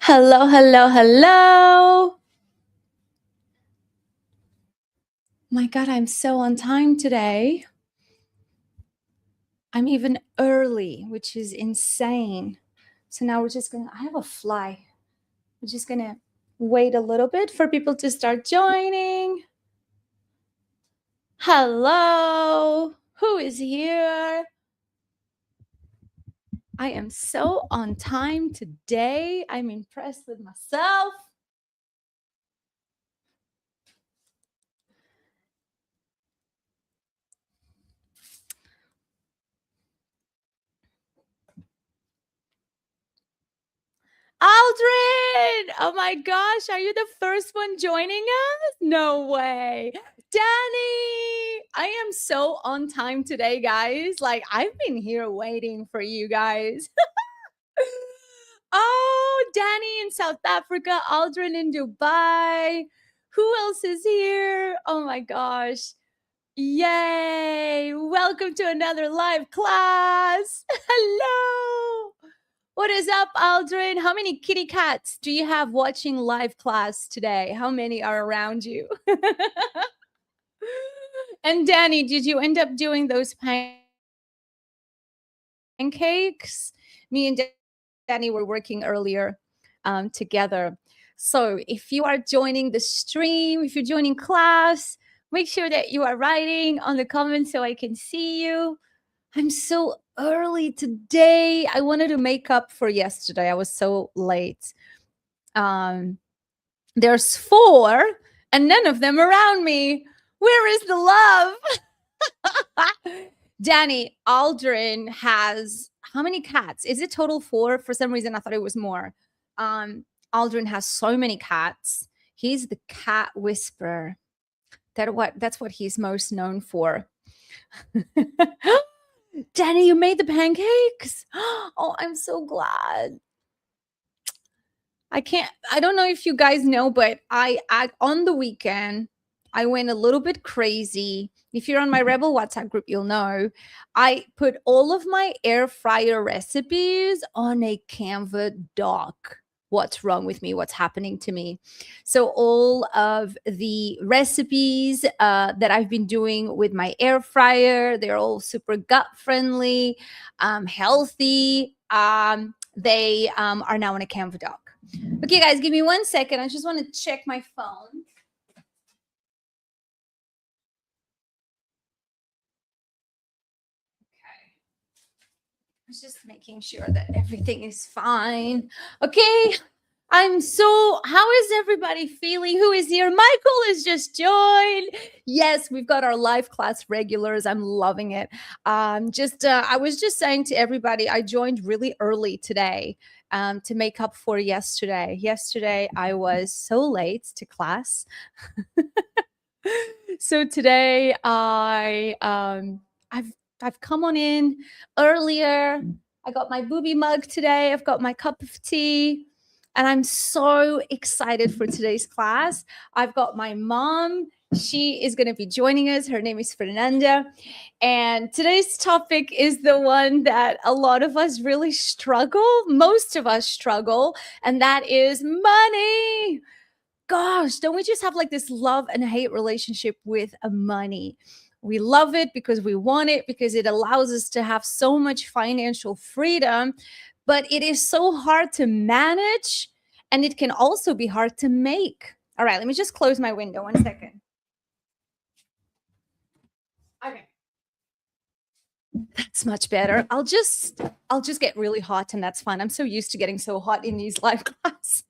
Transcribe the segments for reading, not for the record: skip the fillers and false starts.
Hello, hello, hello. My God, I'm so on time today. I'm even early, which is insane. So now I have a fly. We're just gonna wait a little bit for people to start joining. Hello, who is here? I am so on time today. I'm impressed with myself. Aldrin! Oh my gosh, are you the first one joining us? No way. Danny! I am so on time today, guys. Like, I've been here waiting for you guys. Oh, Danny in South Africa, Aldrin in Dubai. Who else is here? Oh my gosh. Yay! Welcome to another live class. Hello. What is up, Aldrin? How many kitty cats do you have watching live class today? How many are around you? And Danny, did you end up doing those pancakes? Me and Danny were working earlier together. So if you are joining the stream, if you're joining class, make sure that you are writing on the comments so I can see you. I'm so early today. I wanted to make up for yesterday. I was so late. There's 4 and none of them around me. Where is the love? Danny, Aldrin has how many cats? Is it total 4? For some reason, I thought it was more. Aldrin has so many cats. He's the cat whisperer. That's what he's most known for. Danny, you made the pancakes? Oh, I'm so glad. I don't know if you guys know, but I on the weekend, I went a little bit crazy. If you're on my Rebel WhatsApp group, you'll know. I put all of my air fryer recipes on a Canva doc. What's wrong with me? What's happening to me? So all of the recipes that I've been doing with my air fryer, they're all super gut friendly, healthy. They are now on a Canva doc. Okay, guys, give me 1 second. I just want to check my phone. Okay. I was just making sure that everything is fine. Okay. How is everybody feeling? Who is here? Michael has just joined. Yes, we've got our live class regulars. I'm loving it. I was just saying to everybody, I joined really early today to make up for yesterday. Yesterday, I was so late to class. So today, I've come on in earlier. I got my booby mug today. I've got my cup of tea. And I'm so excited for today's class. I've got my mom. She is going to be joining us. Her name is Fernanda. And today's topic is the one that a lot of us really struggle. Most of us struggle. And that is money. Gosh, don't we just have like this love and hate relationship with money? We love it because we want it, because it allows us to have so much financial freedom, but it is so hard to manage and it can also be hard to make. All right, let me just close my window 1 second. Okay. That's much better. I'll just get really hot and that's fine. I'm so used to getting so hot in these live classes.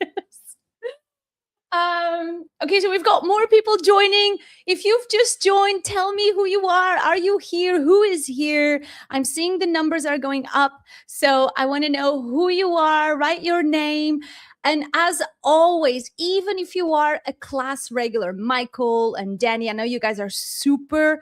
Okay, so we've got more people joining. If you've just joined, tell me who you are. Are you here? Who is here? I'm seeing the numbers are going up. So I want to know who you are, write your name. And as always, even if you are a class regular, Michael and Danny, I know you guys are super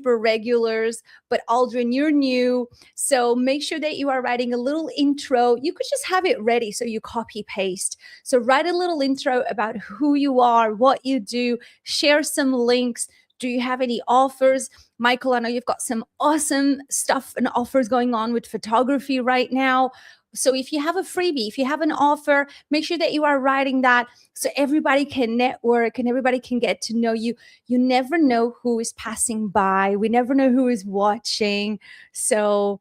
regulars, but Aldrin, you're new. So make sure that you are writing a little intro. You could just have it ready so you copy paste. So write a little intro about who you are, what you do, share some links. Do you have any offers? Michael, I know you've got some awesome stuff and offers going on with photography right now. So if you have a freebie, if you have an offer, make sure that you are writing that so everybody can network and everybody can get to know you. You never know who is passing by. We never know who is watching. So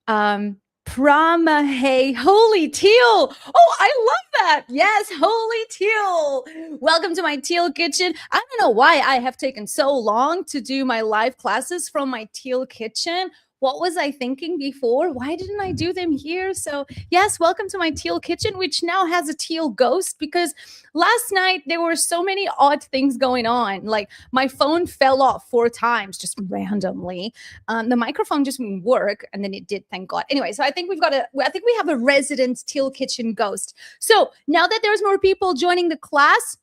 Pramahe, Holy Teal. Oh, I love that. Yes, Holy Teal. Welcome to my Teal Kitchen. I don't know why I have taken so long to do my live classes from my Teal Kitchen. What was I thinking before? Why didn't I do them here? So yes, welcome to my Teal Kitchen, which now has a teal ghost because last night there were so many odd things going on. Like my phone fell off 4 times just randomly. The microphone just wouldn't work, and then it did, thank God. Anyway, so I think we have a resident Teal Kitchen ghost. So now that there's more people joining the class,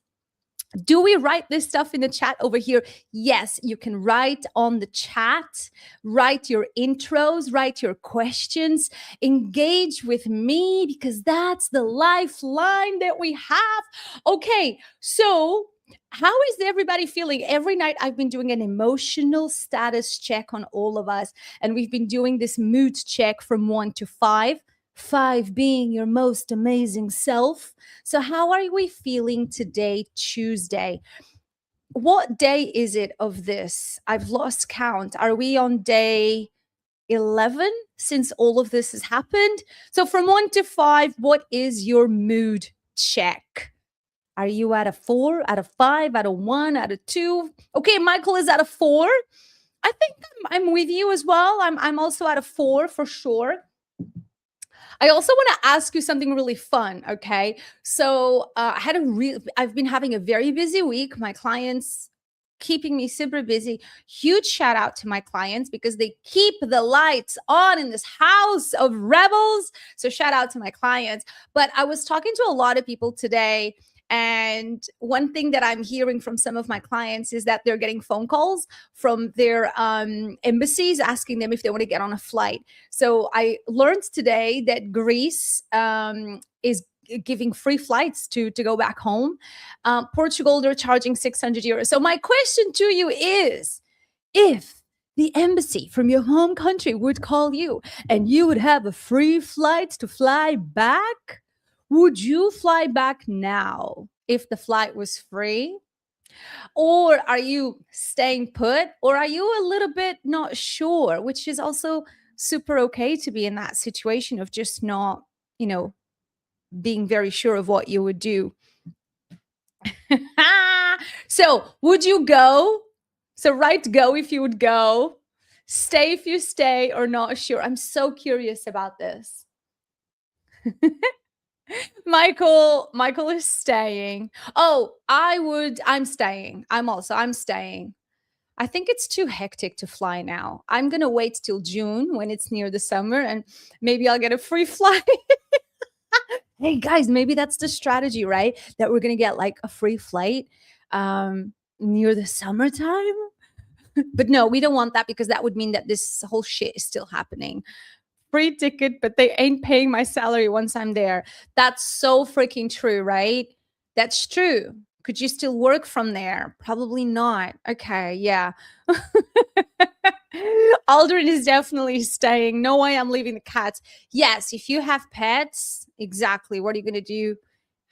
do we write this stuff in the chat over here? Yes, you can write on the chat, write your intros, write your questions, engage with me because that's the lifeline that we have. Okay, so how is everybody feeling? Every night I've been doing an emotional status check on all of us, and we've been doing this mood check from 1 to 5. 5 being your most amazing self. So how are we feeling today, Tuesday? What day is it of this? I've lost count. Are we on day 11 since all of this has happened? So from 1 to 5, what is your mood check? Are you at a 4, at a 5, at a 1, at a 2? Okay, Michael is at a 4. I think I'm with you as well. I'm also at a 4 for sure. I also want to ask you something really fun, okay? So I've been having a very busy week. My clients keeping me super busy. Huge shout out to my clients because they keep the lights on in this house of rebels. So shout out to my clients. But I was talking to a lot of people today, and one thing that I'm hearing from some of my clients is that they're getting phone calls from their embassies asking them if they want to get on a flight. So I learned today that Greece is giving free flights to go back home. Portugal, they're charging 600 euros. So my question to you is, if the embassy from your home country would call you and you would have a free flight to fly back, would you fly back now if the flight was free? Or are you staying put? Or are you a little bit not sure, which is also super okay to be in that situation of just not, being very sure of what you would do. So would you go? So write go if you would go, stay if you stay, or not sure. I'm so curious about this. Michael is staying. Oh, I'm staying. I'm staying. I think it's too hectic to fly now. I'm going to wait till June when it's near the summer and maybe I'll get a free flight. Hey guys, maybe that's the strategy, right? That we're going to get like a free flight near the summertime. But no, we don't want that because that would mean that this whole shit is still happening. Free ticket, but they ain't paying my salary once I'm there. That's so freaking true, right? That's true. Could you still work from there? Probably not. Okay, yeah. Aldrin is definitely staying. No way I'm leaving the cats. Yes, if you have pets, exactly. What are you going to do?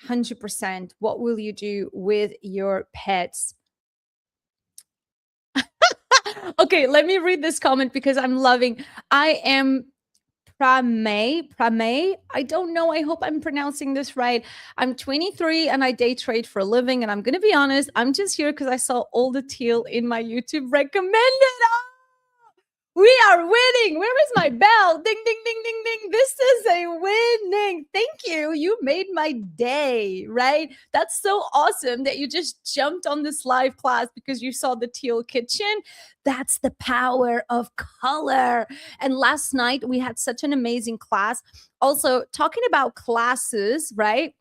100%. What will you do with your pets? Okay, let me read this comment because I'm loving. I am Pramay. I don't know. I hope I'm pronouncing this right. I'm 23 and I day trade for a living. And I'm going to be honest, I'm just here because I saw all the teal in my YouTube recommended. Oh, we are winning. Where is my bell? Ding, ding, ding, ding, ding. This is a winning. Thank you. You made my day, right? That's so awesome that you just jumped on this live class because you saw the Teal Kitchen. That's the power of color. And last night we had such an amazing class. Also, talking about classes, right?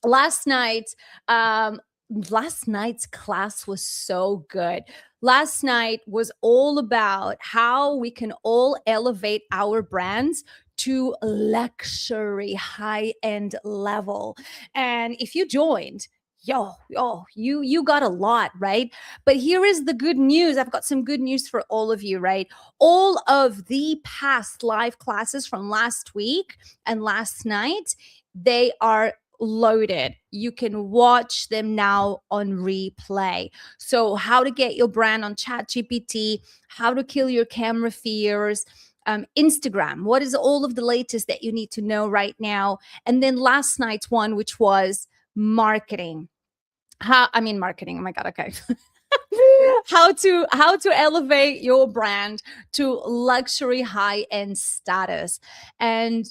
Last night's class was so good. Last night was all about how we can all elevate our brands to luxury high-end level. And if you joined, you got a lot, right? But here is the good news. I've got some good news for all of you, right? All of the past live classes from last week and last night, they are loaded. You can watch them now on replay. So how to get your brand on ChatGPT, how to kill your camera fears, Instagram, what is all of the latest that you need to know right now? And then last night's one, which was marketing. Marketing. Oh my God. Okay. how to elevate your brand to luxury high-end status. And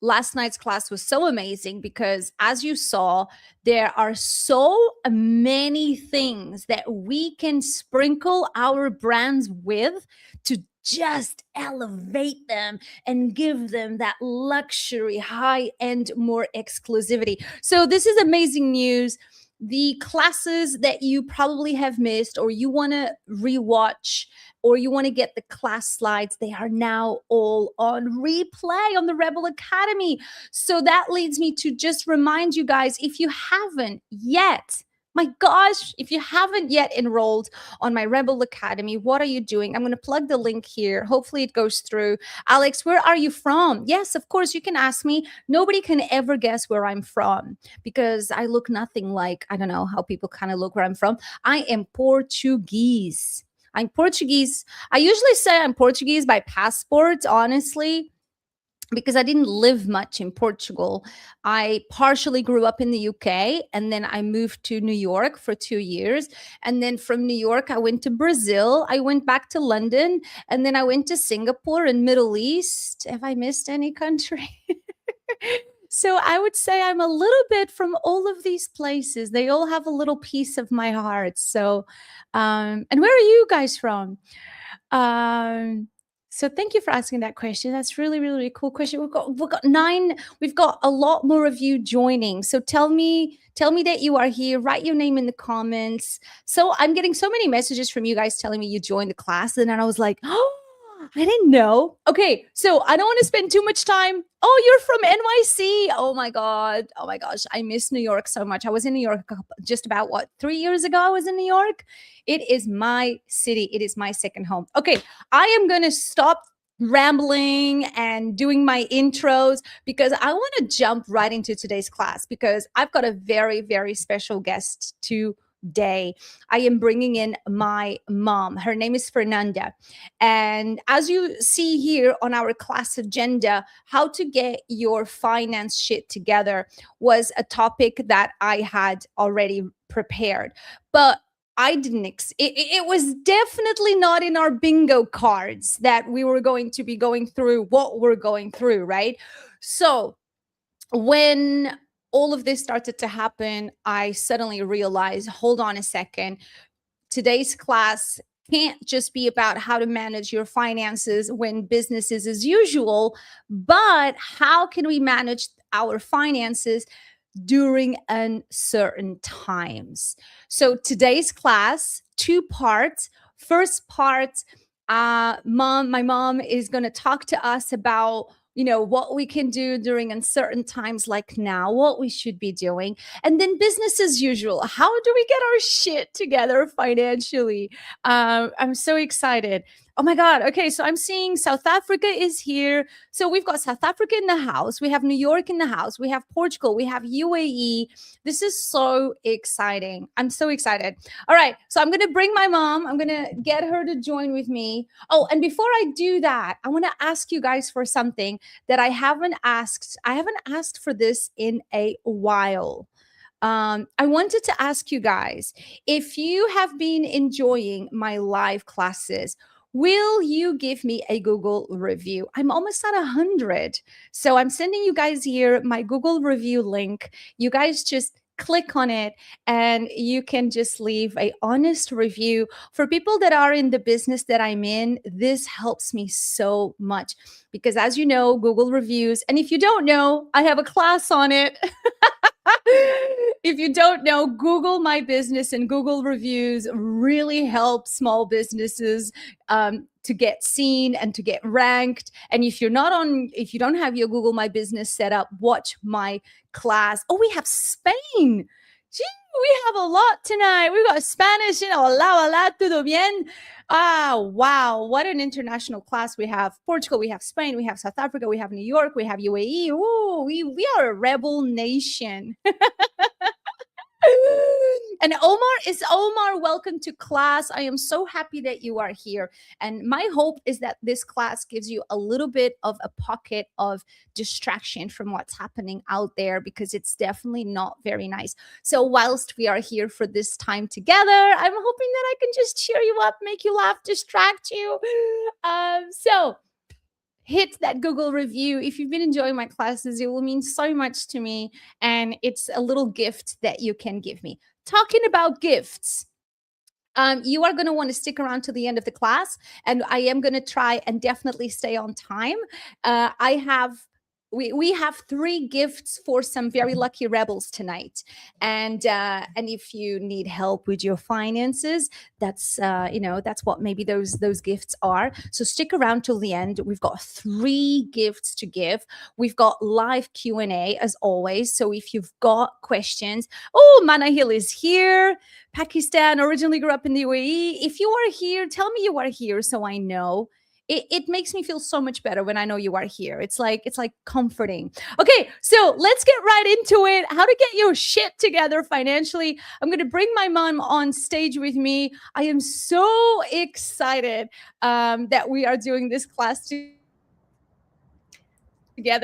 last night's class was so amazing because, as you saw, there are so many things that we can sprinkle our brands with to just elevate them and give them that luxury high-end more exclusivity. So this is amazing news. The classes that you probably have missed, or you want to rewatch, or you want to get the class slides, they are now all on replay on the Rebel Academy. So that leads me to just remind you guys, if you haven't yet, my gosh, if you haven't yet enrolled on my Rebel Academy, what are you doing? I'm going to plug the link here. Hopefully it goes through. Alex, where are you from? Yes, of course, you can ask me. Nobody can ever guess where I'm from because I look nothing like, I don't know how people kind of look where I'm from. I am Portuguese. I'm Portuguese. I usually say I'm Portuguese by passport, honestly, because I didn't live much in Portugal. I partially grew up in the UK, and then I moved to New York for 2 years. And then from New York, I went to Brazil. I went back to London, and then I went to Singapore and Middle East. Have I missed any country? So I would say I'm a little bit from all of these places. They all have a little piece of my heart. So, and where are you guys from? So thank you for asking that question. That's really, really, really cool question. We've got 9. We've got a lot more of you joining. So tell me that you are here. Write your name in the comments. So I'm getting so many messages from you guys telling me you joined the class, and then I was like, oh, I didn't know. Okay, so I don't want to spend too much time. Oh, you're from NYC. Oh my God. Oh my gosh. I miss New York so much. I was in New York just about 3 years ago. I was in New York. It is my city. It is my second home. Okay, I am going to stop rambling and doing my intros because I want to jump right into today's class because I've got a very, very special guest today. I am bringing in my mom. Her name is Fernanda. And as you see here on our class agenda, how to get your finance shit together was a topic that I had already prepared. But I didn't, it was definitely not in our bingo cards that we were going to be going through what we're going through, right? So when all of this started to happen, I suddenly realized, hold on a second, today's class can't just be about how to manage your finances when business is as usual, but how can we manage our finances during uncertain times? So today's class, 2 parts. First part, my mom is going to talk to us about what we can do during uncertain times like now, what we should be doing. And then business as usual. How do we get our shit together financially? I'm so excited. Oh my God. Okay. So I'm seeing South Africa is here. So we've got South Africa in the house. We have New York in the house. We have Portugal. We have UAE. This is so exciting. I'm so excited. All right. So I'm going to bring my mom. I'm going to get her to join with me. Oh, and before I do that, I want to ask you guys for something that I haven't asked. I haven't asked for this in a while. I wanted to ask you guys, if you have been enjoying my live classes, will you give me a Google review? I'm almost at 100. So I'm sending you guys here my Google review link. You guys just click on it and you can just leave a honest review. For people that are in the business that I'm in, this helps me so much because, as you know, Google reviews, and if you don't know, I have a class on it. If you don't know, Google My Business and Google reviews really help small businesses to get seen and to get ranked. And if you don't have your Google My Business set up, watch my class. Oh, we have Spain. Gee, we have a lot tonight. We got Spanish, hola, todo bien. Ah, wow. What an international class we have. Portugal, we have Spain, we have South Africa, we have New York, we have UAE. Ooh, we are a rebel nation. And Omar, welcome to class. I am so happy that you are here. And my hope is that this class gives you a little bit of a pocket of distraction from what's happening out there, because it's definitely not very nice. So whilst we are here for this time together, I'm hoping that I can just cheer you up, make you laugh, distract you. So hit that Google review. If you've been enjoying my classes, it will mean so much to me. And it's a little gift that you can give me. Talking about gifts, you are going to want to stick around to the end of the class, and I am going to try and definitely stay on time. We have 3 gifts for some very lucky rebels tonight, and if you need help with your finances, that's that's what maybe those gifts are. So stick around till the end. We've got 3 gifts to give. We've got live Q&A as always. So if you've got questions, Manahil is here. Pakistan, originally grew up in the UAE. If you are here, tell me you are here so I know. It makes me feel so much better when I know you are here. It's like comforting. Okay, so let's get right into it. How to get your shit together financially. I'm going to bring my mom on stage with me. I am so excited that we are doing this class together.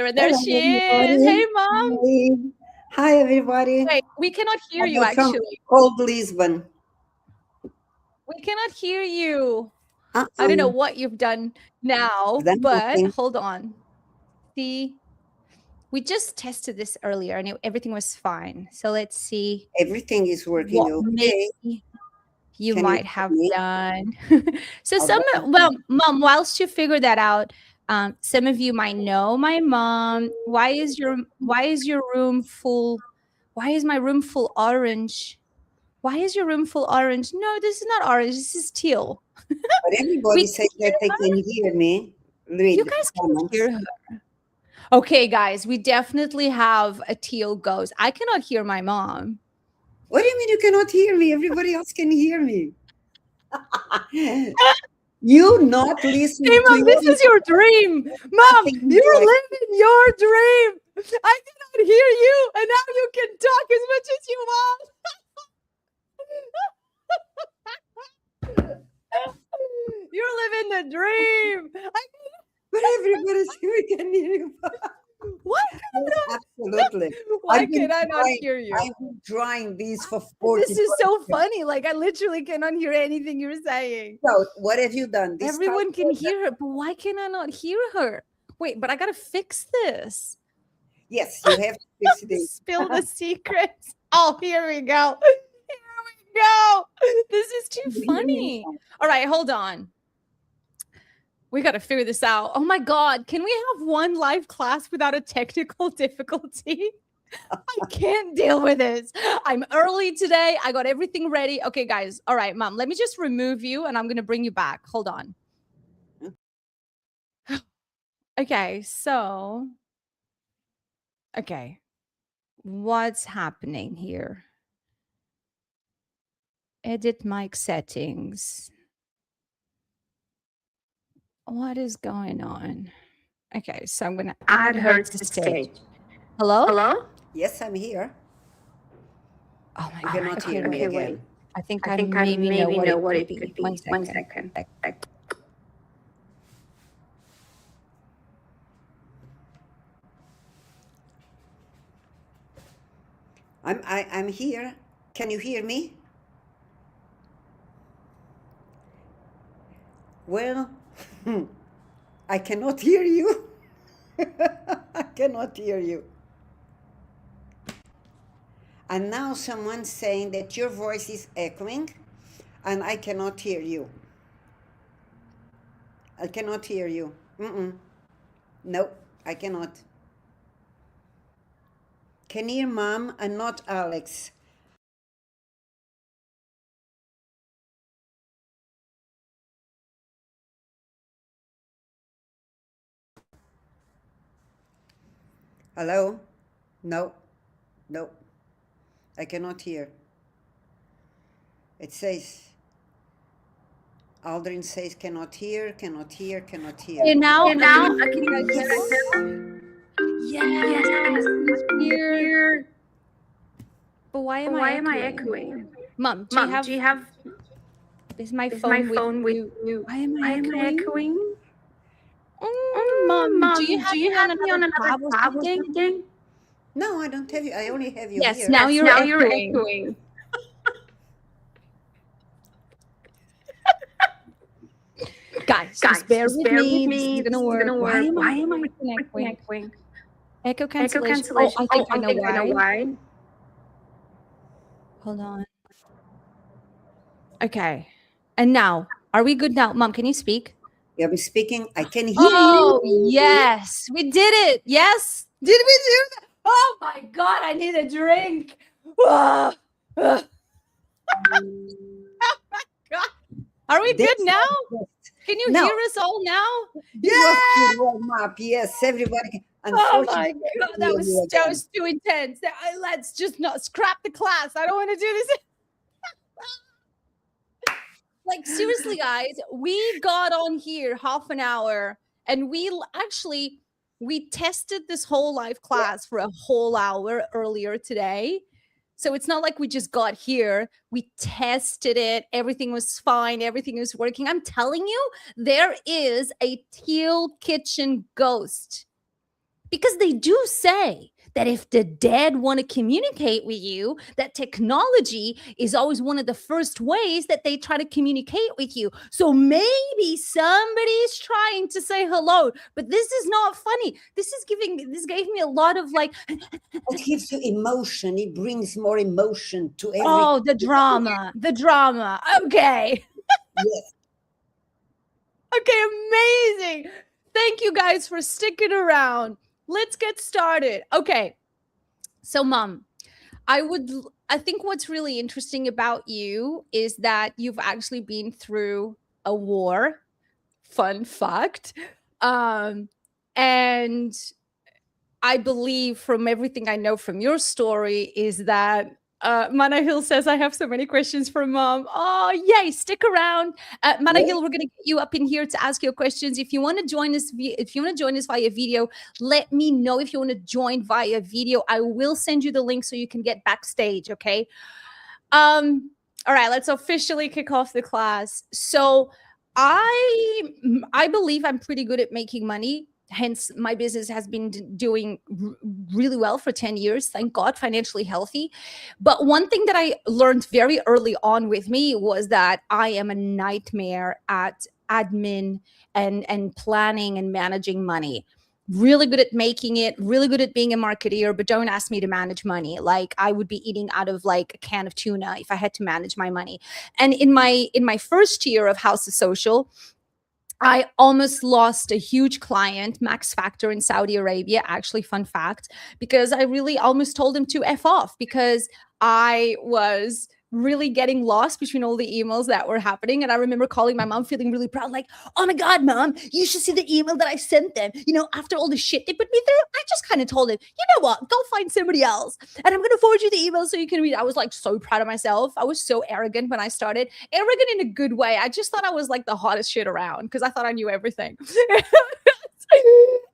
And there Hello, she is. Hey, Mom. Hi, everybody. Wait, we cannot hear you actually. Cold Lisbon. We cannot hear you. I don't know what you've done now, but nothing. hold on. See, we just tested this earlier and everything was fine. So let's see. Everything is working What okay. maybe you Can might you have hear me? done. So Mom, whilst you figure that out, some of you might know my mom. Why is your room full? Why is my room full orange? Why is your room full orange? No, this is not orange. This is teal. But everybody says that they can hear me. You guys can hear her. Okay, guys, we definitely have a teal ghost. I cannot hear my mom. What do you mean you cannot hear me? Everybody else can hear me. You not listening Hey, Mom, to this is your dream. Mom, you're living your dream. I cannot hear you, and now you can talk as much as you want. You're living the dream. But everybody we can hear you. What? Absolutely. Why can I not hear you? I've been trying these for 40 This is so funny. Like, I literally cannot hear anything you're saying. So what have you done? Everyone can hear her, but why can I not hear her? Wait, but I gotta fix this. Yes, you have to fix this. Spill the secrets. Oh, here we go. Here we go. This is too funny. All right, hold on. We got to figure this out. Oh my God. Can we have one live class without a technical difficulty? I can't deal with this. I'm early today. I got everything ready. Okay, guys. All right, Mom, let me just remove you and I'm going to bring you back. Hold on. Okay, so. Okay. What's happening here? Edit mic settings. What is going on? Okay, so I'm going to add her to stage. Hello? Hello? Yes, I'm here. Oh my You God. cannot hear me again. I think I maybe know what it could be. 1 second. I'm here. Can you hear me? Well, I cannot hear you. I cannot hear you. And now someone's saying that your voice is echoing and I cannot hear you. I cannot hear you. No, I cannot. Can hear Mom and not Alex. Hello? No. I cannot hear. It says, Aldrin says cannot hear, cannot hear, cannot hear. Okay, now Okay, now can can you you guys guys hear? Yes, here. hear? But why am Why I am I echoing? echoing? Mom, Mom, do you have is my is my phone with phone with you? you? Why am Why I am I echoing? echoing? Mom, do you Mom, have do you me on have me on another another tab or tab or something? something? No, I don't have you. I only have you Yes, here. now you're Now you're echoing. echoing. Guys, Guys, just bear just with bear with me. This is me. This gonna is work. gonna Why work. am I Why am I freaking freaking echoing? echoing? Echo Echo cancellation. cancellation. Oh, I think I know I know why. why. Hold on. Okay. And now, are we good now? Mom, can you speak? Yeah, I'm speaking. I can hear Oh, you. yes. We did it. Yes. Did we do that? Oh my God, I need a drink. Ah, ah. Oh my God. Are we good That's now? all. Can you No. hear us all now? This was good warm up. Yes, everybody. Oh my Unfortunately, God, I that hear was you that again. was too intense. Let's just not scrap the class. I don't want to do this. Like seriously, guys, we got on here half an hour, and we tested this whole live class for a whole hour earlier today. So it's not like we just got here. We tested it. Everything was fine. Everything was working. I'm telling you, there is a teal kitchen ghost. Because they do say that if the dead want to communicate with you, that technology is always one of the first ways that they try to communicate with you. So maybe somebody's trying to say hello, but this is not funny. This gave me a lot of like, It gives you emotion. It brings more emotion to every. oh, the drama. Okay. Yes. Okay, amazing. Thank you guys for sticking around. Let's get started. Okay. So, Mom, I think what's really interesting about you is that you've actually been through a war. Fun fact. And I believe from everything I know from your story is that Mana Hill says, I have so many questions for Mom. Oh, yay, stick around. Mana Hill, we're going to get you up in here to ask your questions. If you want to join us, via video, let me know if you want to join via video. I will send you the link so you can get backstage, okay? All right, let's officially kick off the class. So I believe I'm pretty good at making money. Hence, my business has been doing really well for 10 years. Thank God, financially healthy. But one thing that I learned very early on with me was that I am a nightmare at admin and planning and managing money. Really good at making it, really good at being a marketeer, but don't ask me to manage money. Like I would be eating out of like a can of tuna if I had to manage my money. And in my first year of House of Social, I almost lost a huge client, Max Factor in Saudi Arabia. Actually, fun fact, because I really almost told him to F off because I was really getting lost between all the emails that were happening. And I remember calling my mom feeling really proud, like, oh my God, Mom, you should see the email that I sent them. You know, after all the shit they put me through, I just kind of told him, you know what, go find somebody else. And I'm going to forward you the email so you can read. I was like so proud of myself. I was so arrogant when I started. Arrogant in a good way. I just thought I was like the hottest shit around because I thought I knew everything.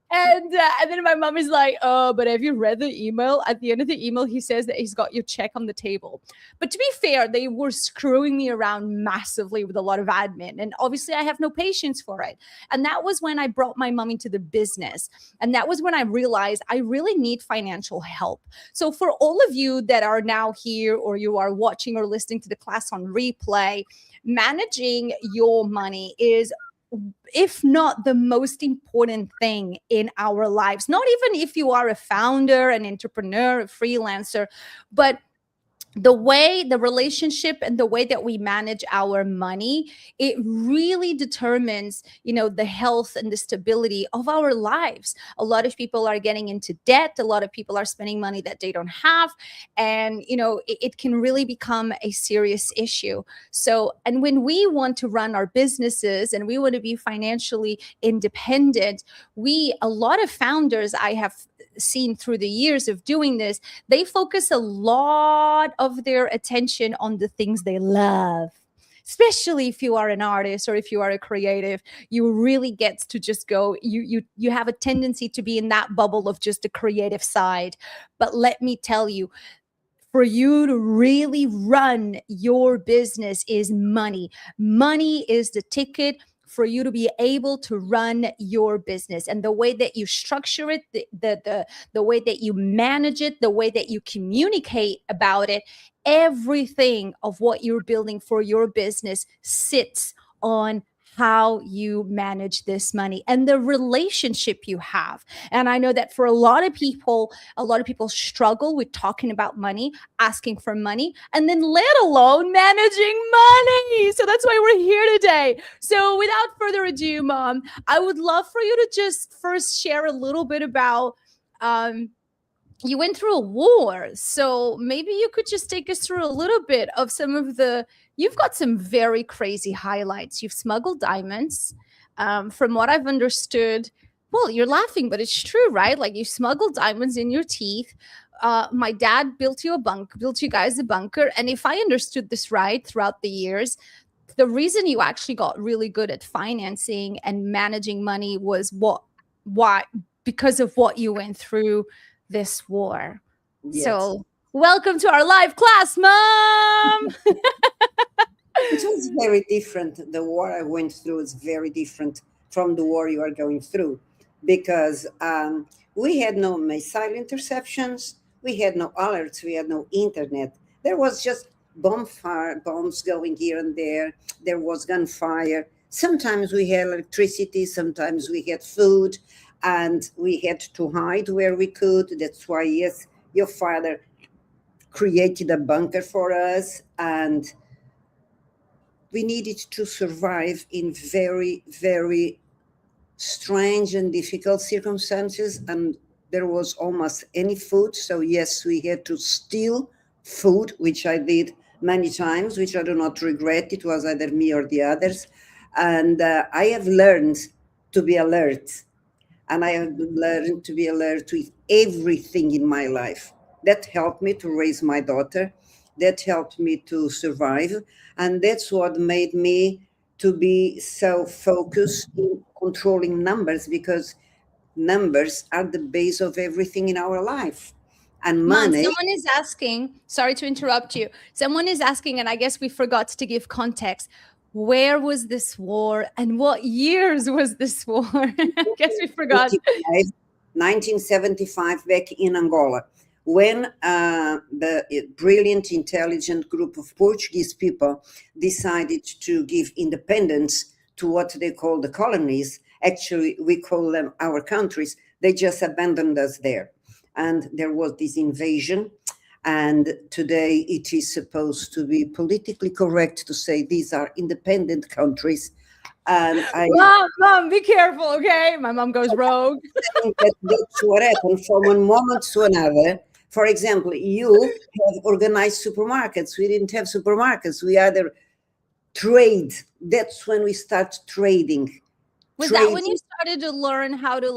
And then my mom is like, oh, but have you read the email? At the end of the email, he says that he's got your check on the table. But to be fair, they were screwing me around massively with a lot of admin. And obviously, I have no patience for it. And that was when I brought my mom into the business. And that was when I realized I really need financial help. So for all of you that are now here or you are watching or listening to the class on replay, managing your money is, if not the most important thing in our lives. Not even if you are a founder, an entrepreneur, a freelancer, but the relationship and the way that we manage our money, it really determines, the health and the stability of our lives. A lot of people are getting into debt. A lot of people are spending money that they don't have. And, it can really become a serious issue. So, and when we want to run our businesses and we want to be financially independent, a lot of founders I have seen through the years of doing this, they focus a lot of their attention on the things they love. Especially if you are an artist or if you are a creative, you really get to just go, you have a tendency to be in that bubble of just the creative side. But let me tell you, for you to really run your business is money. Money is the ticket for you to be able to run your business. And the way that you structure it, the way that you manage it, the way that you communicate about it, everything of what you're building for your business sits on how you manage this money and the relationship you have. And I know that for a lot of people struggle with talking about money, asking for money, and then let alone managing money. So that's why we're here today. So without further ado, Mom, I would love for you to just first share a little bit about you went through a war. So maybe you could just take us through a little bit of some of you've got some very crazy highlights. You've smuggled diamonds. From what I've understood, well, you're laughing, but it's true, right? Like you smuggled diamonds in your teeth. My dad built you guys a bunker. And if I understood this right throughout the years, the reason you actually got really good at financing and managing money was why? Because of what you went through this war. Yes. So welcome to our live class, Mom. It was very different. The war I went through is very different from the war you are going through, because we had no missile interceptions, we had no alerts, we had no internet. There was just bombs going here and there. There was gunfire. Sometimes we had electricity, sometimes we had food, and we had to hide where we could. That's why, yes, your father created a bunker for us, and we needed to survive in very, very strange and difficult circumstances, and there was almost any food. So yes, we had to steal food, which I did many times, which I do not regret. It was either me or the others. And I have learned to be alert. And I have learned to be alert with everything in my life. That helped me to raise my daughter. That helped me to survive. And that's what made me to be so focused in controlling numbers, because numbers are the base of everything in our life. And money. Mom, someone is asking, sorry to interrupt you. Someone is asking, and I guess we forgot to give context. Where was this war and what years was this war? I guess we forgot. 1975, back in Angola, when the brilliant, intelligent group of Portuguese people decided to give independence to what they call the colonies. Actually, we call them our countries. They just abandoned us there. And there was this invasion. And today it is supposed to be politically correct to say these are independent countries. And Mom, be careful, okay? My mom goes rogue. I think that's what happened from one moment to another. For example, you have organized supermarkets. We didn't have supermarkets. We either trade. That's when we start trading. Was that when you started to learn how to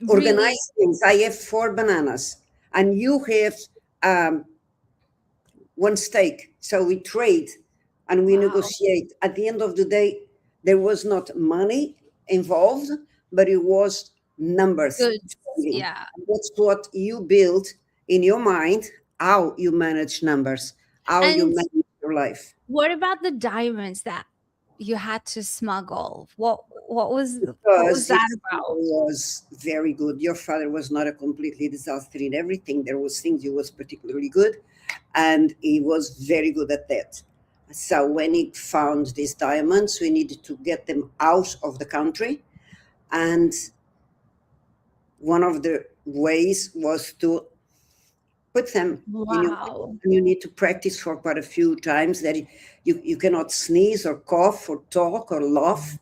organize things? I have 4 bananas. And you have 1 steak. So we trade and we negotiate. At the end of the day, there was not money involved, but it was numbers. Good. Yeah. That's what you build in your mind, how you manage numbers, how you manage your life. What about the diamonds that you had to smuggle? What was that about? It was very good. Your father was not a completely disaster in everything. There was things he was particularly good, and he was very good at that. So when he found these diamonds, we needed to get them out of the country, and one of the ways was to put them in your, you need to practice for quite a few times that you cannot sneeze or cough or talk or laugh.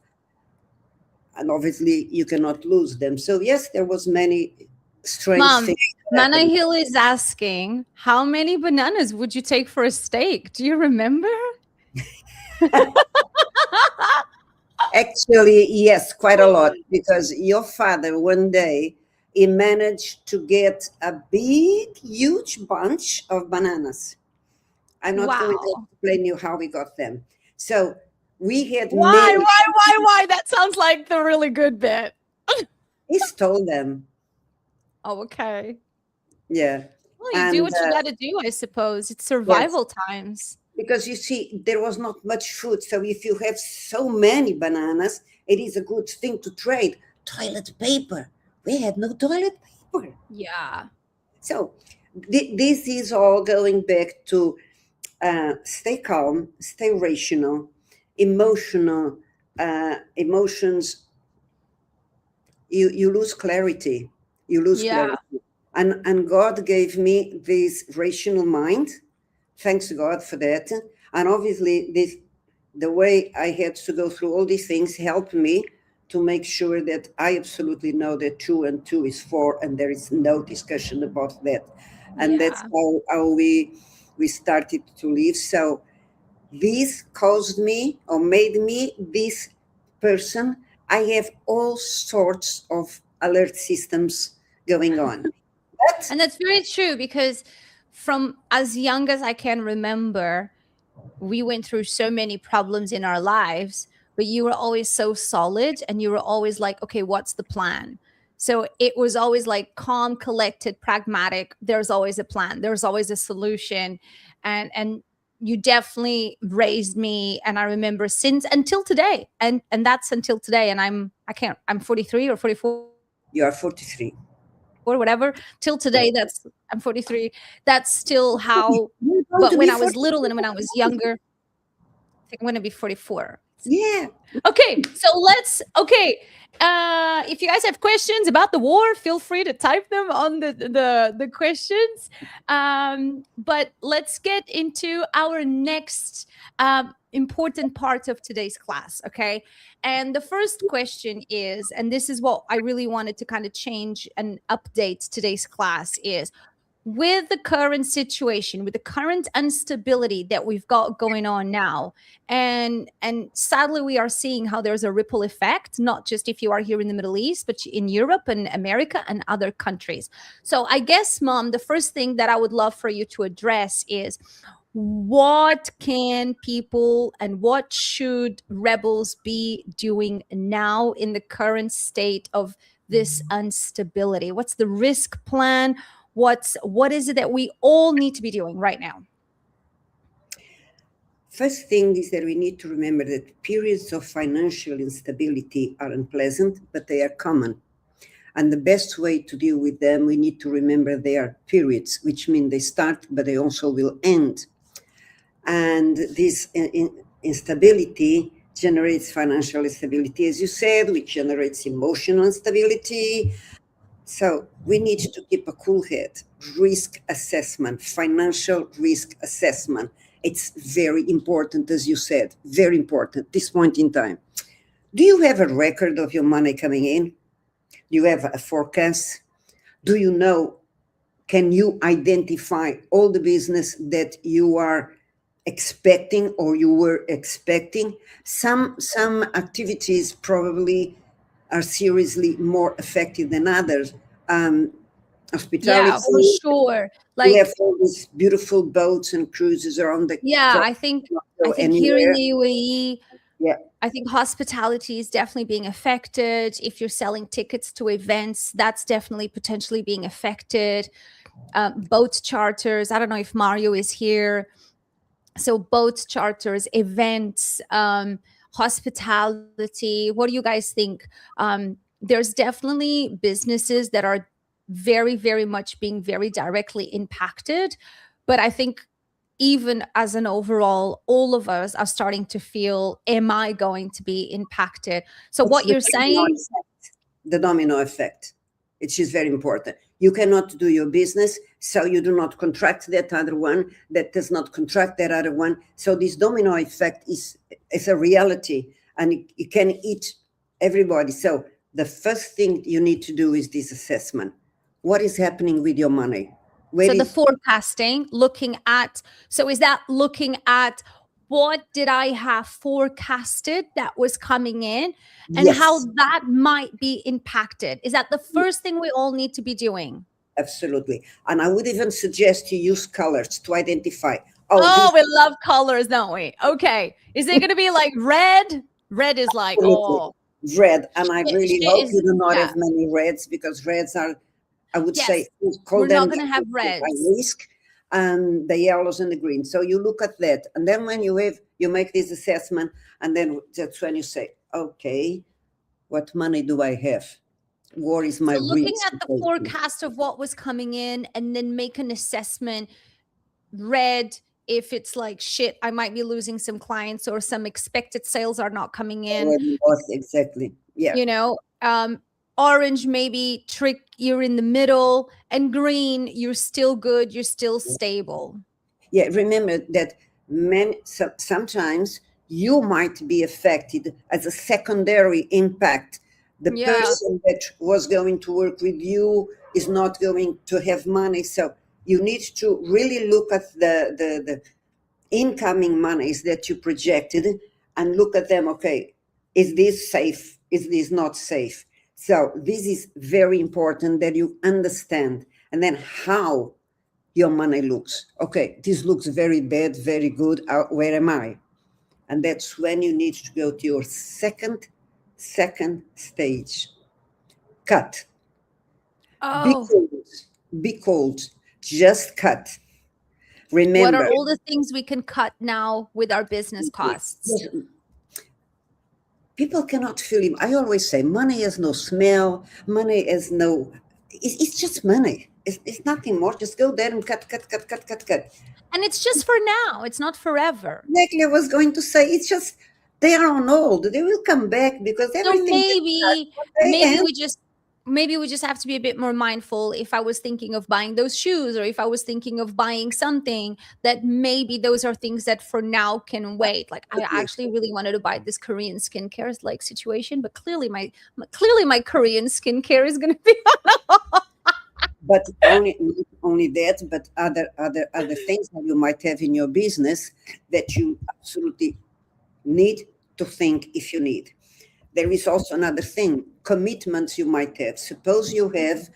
And obviously you cannot lose them. So yes, there was many strange things. Mana Hill is asking, how many bananas would you take for a steak? Do you remember? Actually, yes, quite a lot. Because your father one day he managed to get a big, huge bunch of bananas. I'm not going to Wow. explain you how we got them. So we had Why? many. Why? That sounds like the really good bit. He stole them. Oh, okay. Yeah. Well, you do And what you got to do, I suppose. It's yes, survival times. because you see, there was not much food. So if you have so many bananas, it is a good thing to trade. Toilet paper. We had no toilet paper. Yeah. So this is all going back to stay calm, stay rational, emotions. You lose clarity. You lose Yeah. clarity. And God gave me this rational mind. Thanks to God for that. And obviously, the way I had to go through all these things helped me to make sure that I absolutely know that 2 and 2 is 4, and there is no discussion about that. And that's Yeah. how we started to live. So this caused me or made me this person. I have all sorts of alert systems going on. But And that's very true because from as young as I can remember, we went through so many problems in our lives, but you were always so solid and you were always like, okay, what's the plan? So it was always like calm, collected, pragmatic. There's always a plan. There's always a solution. And you definitely raised me. And I remember since until today. And that's until today. And I'm 43 or 44 you are 43. or whatever till today. I'm 43. That's still how. You're going But to when be I was 43. little and when I was younger, I think I'm going to be 44. Yeah. Okay, so if you guys have questions about the war, feel free to type them on the questions. But let's get into our next important part of today's class, okay? And the first question is, and this is what I really wanted to kind of change and update today's class is, with the current situation, with the current instability that we've got going on now, and sadly we are seeing how there's a ripple effect, not just if you are here in the Middle East, but in Europe and America and other countries. So I guess, Mom, the first thing that I would love for you to address is, what can people and what should rebels be doing now in the current state of this instability? What's the risk plan? What is it that we all need to be doing right now? First thing is that we need to remember that periods of financial instability are unpleasant, but they are common. And the best way to deal with them, we need to remember they are periods, which mean they start, but they also will end. And this instability generates financial instability, as you said, which generates emotional instability. So we need to keep a cool head. Risk assessment, financial risk assessment. It's very important, as you said, very important at this point in time. Do you have a record of your money coming in? Do you have a forecast? Do you know, can you identify all the business that you are expecting or you were expecting? Some activities probably are seriously more affected than others. Hospitality. Yeah, for sure. We have Like, all these beautiful boats and cruises around the yeah, globe. I think Go here in anywhere. the UAE, Yeah. I think hospitality is definitely being affected. If you're selling tickets to events, that's definitely potentially being affected. Boat charters. I don't know if Mario is here. So boat charters, events, hospitality. What do you guys think? There's definitely businesses that are very, very much being very directly impacted. But I think even as an overall, all of us are starting to feel, am I going to be impacted? So It's what the you're domino saying, effect. The domino effect. It is very important. You cannot do your business, so you do not contract that other one that does not contract that other one. So this domino effect is a reality, and it can eat everybody. So the first thing you need to do is this assessment. What is happening with your money? so the forecasting, looking at, so is that looking at what did I have forecasted that was coming in and how Yes, that might be impacted. Is that the first thing we all need to be doing? absolutely. And I would even suggest you use colors to identify. Oh, Oh, this we love colors, don't we? Okay. Is it going to be like red? Red is like, absolutely oh, red. And I shit, really shit hope is, you do not yeah. have many reds, because reds are, I would say, Yes. call We're them not going to have high reds. risk, and the yellows and the greens. So you look at that, and then when you make this assessment, and then that's when you say, okay, what money do I have? What is my So looking risk? at the forecast of what was coming in and then make an assessment. Red, if it's like shit, I might be losing some clients or some expected sales are not coming in. Exactly. Yeah. You know, orange, maybe trick, you're in the middle, and green, you're still good, you're still stable. Yeah. Remember that sometimes you might be affected as a secondary impact. The Yeah. person that was going to work with you is not going to have money. So you need to really look at the incoming monies that you projected and look at them. Okay, is this safe? Is this not safe? So this is very important that you understand, and then how your money looks. Okay, this looks very bad, very good. Where am I? And that's when you need to go to your second stage. Cut. Be Oh, cold. Be cold. Just cut. what are Remember, all the things we can cut now with our business costs? people cannot feel it. I always say money has no smell. Money has no. It's just money. It's nothing more. Just go there and cut. And it's just for now. It's not forever. Exactly. I was going to say it's just they are on hold. They will come back because So everything. maybe we just have to be a bit more mindful. If I was thinking of buying those shoes, or if I was thinking of buying something, that maybe those are things that for now can wait. Like I actually really wanted to buy this Korean skincare like situation, but clearly my Korean skincare is going to be But only that, but other things that you might have in your business that you absolutely need to think if you need. There is also another thing, commitments you might have. Suppose you have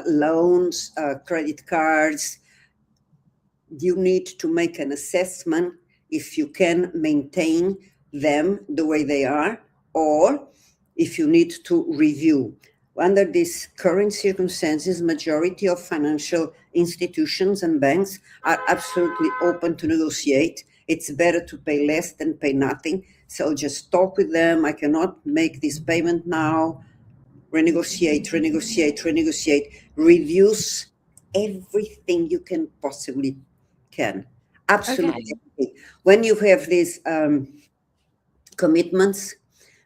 loans, credit cards. You need to make an assessment if you can maintain them the way they are, or if you need to review. Under these current circumstances, majority of financial institutions and banks are absolutely open to negotiate. It's better to pay less than pay nothing. So just talk with them. I cannot make this payment now. Renegotiate, reduce everything you can possibly can. Absolutely. okay. When you have these commitments,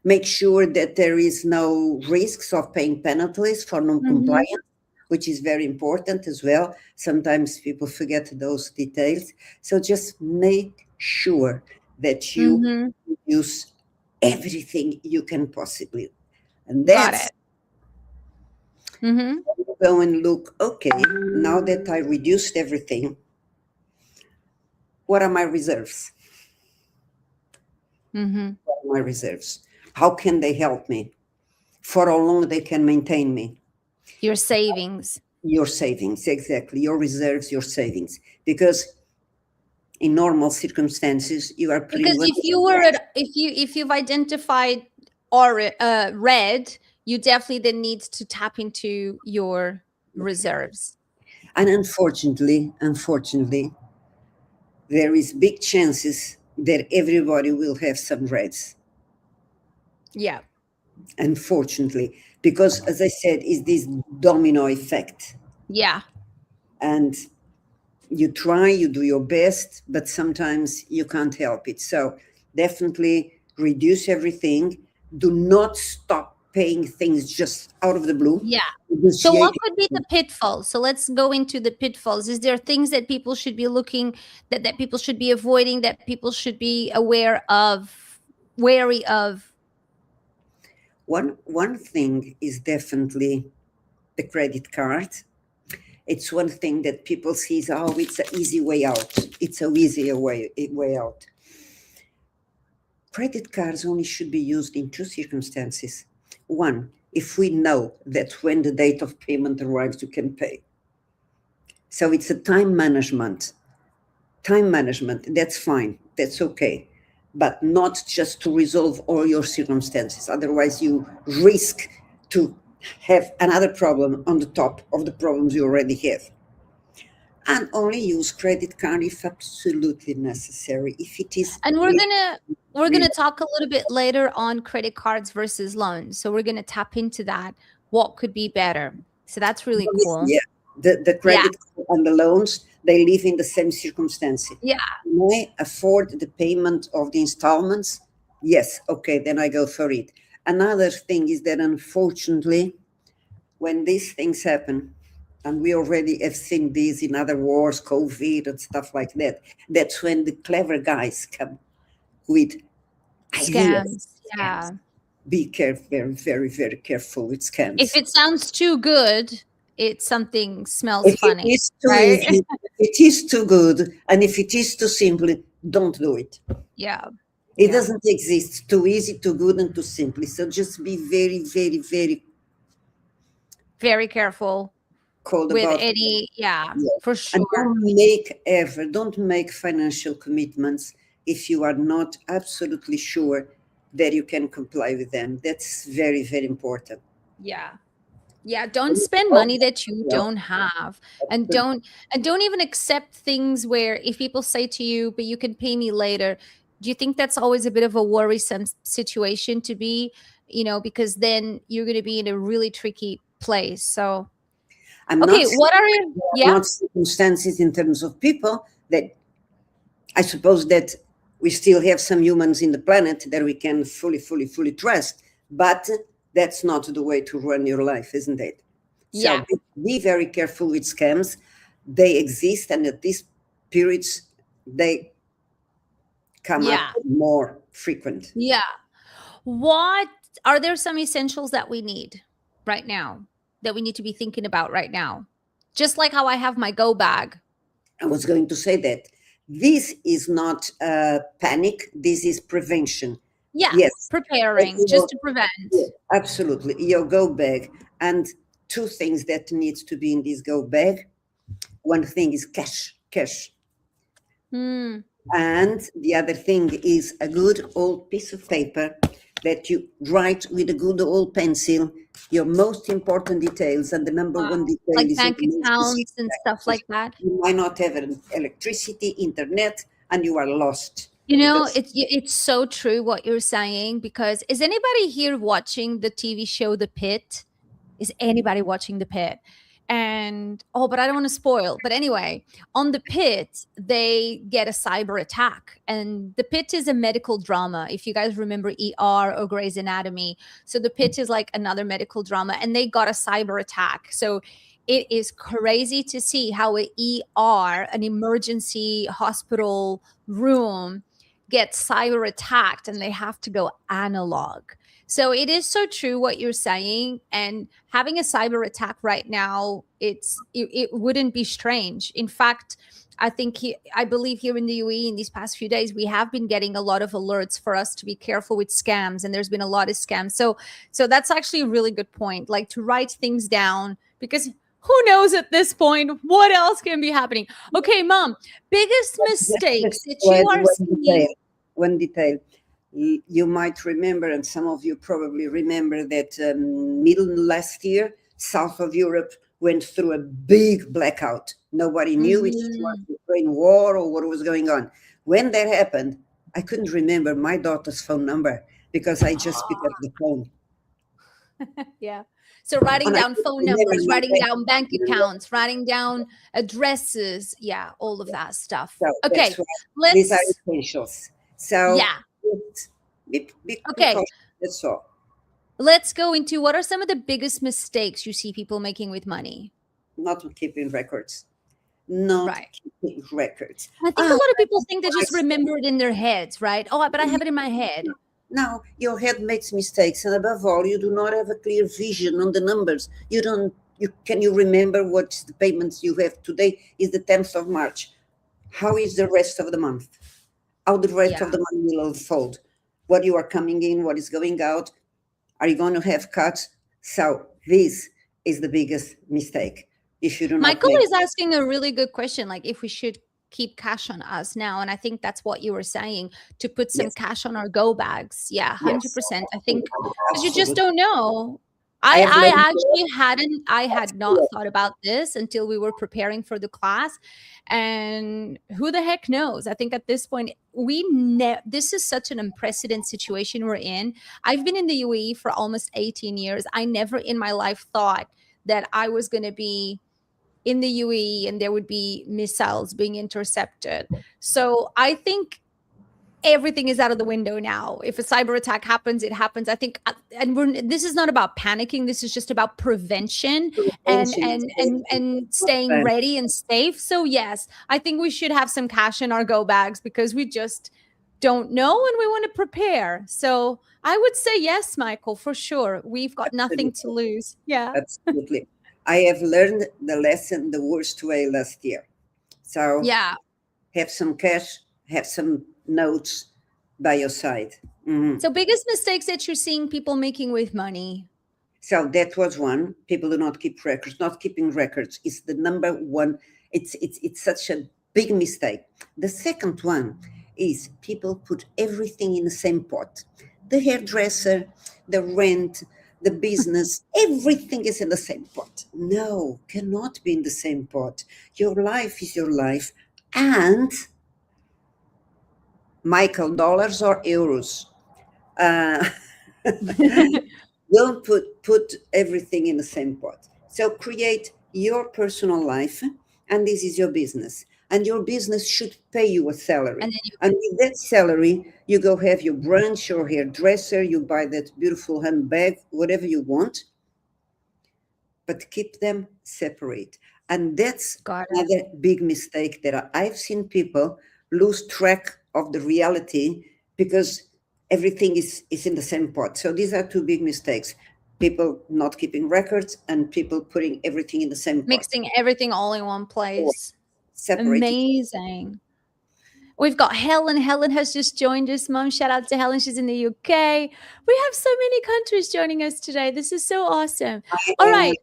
make sure that there is no risks of paying penalties for non-compliance, which is very important as well. Sometimes people forget those details. So just make sure that you use everything you can possibly. And that's go and look, okay, now that I reduced everything, what are my reserves? What are my reserves? How can they help me? For how long they can maintain me? Your savings. Your savings, exactly. Your reserves, your savings. Because in normal circumstances, you are pretty Because if you've identified red, you definitely then need to tap into your reserves. And unfortunately, there is big chances that everybody will have some reds. Yeah. Unfortunately, because as I said, is this domino effect. Yeah. And you try, you do your best, but sometimes you can't help it. So definitely reduce everything. Do not stop paying things just out of the blue. Yeah. So what could be the pitfalls? So let's go into the pitfalls. Is there things that people should be looking, that people should be avoiding, that people should be aware of, wary of? One thing is definitely the credit card. It's one thing that people see, oh, it's an easy way out. It's an easier way out. credit cards only should be used in two circumstances. One, if we know that when the date of payment arrives, you can pay. So it's a time management. Time management, that's fine, that's okay, but not just to resolve all your circumstances. Otherwise, you risk to have another problem on the top of the problems you already have. And only use credit card if absolutely necessary. If it is, And we're gonna talk a little bit later on credit cards versus loans. So we're gonna tap into that. What could be better? So that's really cool. yeah, the credit card and the loans, they live in the same circumstances. Yeah. Can I afford the payment of the installments? Yes, okay, then I go for it. Another thing is that unfortunately, when these things happen, and we already have seen this in other wars, COVID and stuff like that, that's when the clever guys come with ideas. Scams. Yeah. Be careful, very, very, very careful with scams. If it sounds too good, it's something smells If funny. it is too right? easy, if it is too good, and if it is too simple, don't do it. Yeah. It Yeah. doesn't exist. Too easy, too good, and too simple. So just be very, very, very Very careful cold with about any, Yeah. for And sure. don't make financial commitments if you are not absolutely sure that you can comply with them. That's very, very important. Yeah. Yeah, don't spend money that you Yeah. don't have, and don't even accept things where if people say to you, but you can pay me later. Do you think that's always a bit of a worrisome situation to be, because then you're going to be in a really tricky place. So, I'm okay, not saying what are you? there are Yeah. not circumstances in terms of people that I suppose that we still have some humans in the planet that we can fully trust, but that's not the way to run your life, isn't it? So Yeah. be very careful with scams. They exist, and at these periods, they come Yeah. up more frequent. Yeah. What are there some essentials that we need right now that we need to be thinking about right now? Just like how I have my go bag. I was going to say that this is not panic, this is prevention. Yeah. Yes. Preparing just to prevent. Yeah, absolutely. Your go bag. And two things that needs to be in this go bag. One thing is cash. Hmm. And the other thing is a good old piece of paper that you write with a good old pencil your most important details, and the number one detail Like is bank the most accounts and stuff like that. You might not have electricity, internet, and you are lost. It's so true what you're saying, because is anybody here watching the TV show The Pit? Is anybody watching The Pit? And but I don't want to spoil. But anyway, on The Pit, they get a cyber attack, and The Pit is a medical drama. If you guys remember ER or Grey's Anatomy, so The Pit is like another medical drama, and they got a cyber attack. So it is crazy to see how an emergency hospital room, gets cyber attacked, and they have to go analog. So it is so true what you're saying, and having a cyber attack right now, it wouldn't be strange. In fact, I believe here in the UAE in these past few days, we have been getting a lot of alerts for us to be careful with scams, and there's been a lot of scams. So that's actually a really good point, like to write things down, because who knows at this point what else can be happening. Okay, Mom, biggest mistakes that you are seeing. One detail. You might remember, and some of you probably remember, that middle last year, south of Europe went through a big blackout. Nobody knew if it was the Ukraine war or what was going on. When that happened, I couldn't remember my daughter's phone number because I just picked up the phone. Yeah. So writing down phone numbers, writing down bank accounts, writing down addresses. Yeah, all of that stuff. So okay. These are essentials. So yeah. Be okay. cautious, that's all. Let's go into what are some of the biggest mistakes you see people making with money? Not keeping records. Keeping records. I think a lot of people think they just remember it in their heads, right? Oh, but I have it in my head. No, your head makes mistakes, and above all, you do not have a clear vision on the numbers. Can you remember what the payments you have today is the 10th of March? How is the rest of the month? How the rest of the month will unfold? what you are coming in, what is going out. Are you going to have cuts? So this is the biggest mistake. If you do not Michael make is asking a really good question, like if we should keep cash on us now. And I think that's what you were saying, to put some yes, cash on our go bags. Yeah, yes, 100%. I think because you just absolutely. don't know. I have I learned I had not thought about this until we were preparing for the class. And who the heck knows? I think at this point, this is such an unprecedented situation we're in. I've been in the UAE for almost 18 years. I never in my life thought that I was going to be in the UAE and there would be missiles being intercepted. So I think everything is out of the window now. If a cyber attack happens, it happens. I think, and this is not about panicking. This is just about prevention and staying ready and safe. So yes, I think we should have some cash in our go bags because we just don't know and we want to prepare. So I would say yes, Michael, for sure. We've got nothing to lose. Yeah. Absolutely. I have learned the lesson the worst way last year. So yeah, have some cash, have some notes by your side. Mm-hmm. So biggest mistakes that you're seeing people making with money? So that was one. People do not keep records. Not keeping records is the number one. It's such a big mistake. The second one is people put everything in the same pot. The hairdresser, the rent, the business, everything is in the same pot. No, cannot be in the same pot. Your life is your life. And Michael, dollars or euros? Don't put everything in the same pot. So create your personal life, and this is your business. And your business should pay you a salary. And with that salary, you go have your brunch or hairdresser, you buy that beautiful handbag, whatever you want, but keep them separate. And that's another big mistake that I've seen people lose track of the reality because everything is in the same pot. So these are two big mistakes. People not keeping records and people putting everything in the same pot. Mixing everything all in one place. Separated. Amazing. We've got Helen. Helen has just joined us, Mom. Shout out to Helen. She's in the UK. We have so many countries joining us today. This is so awesome. All right.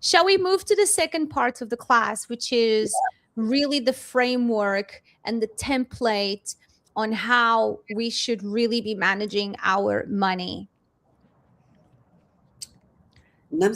Shall we move to the second part of the class, which is really the framework and the template on how we should really be managing our money? So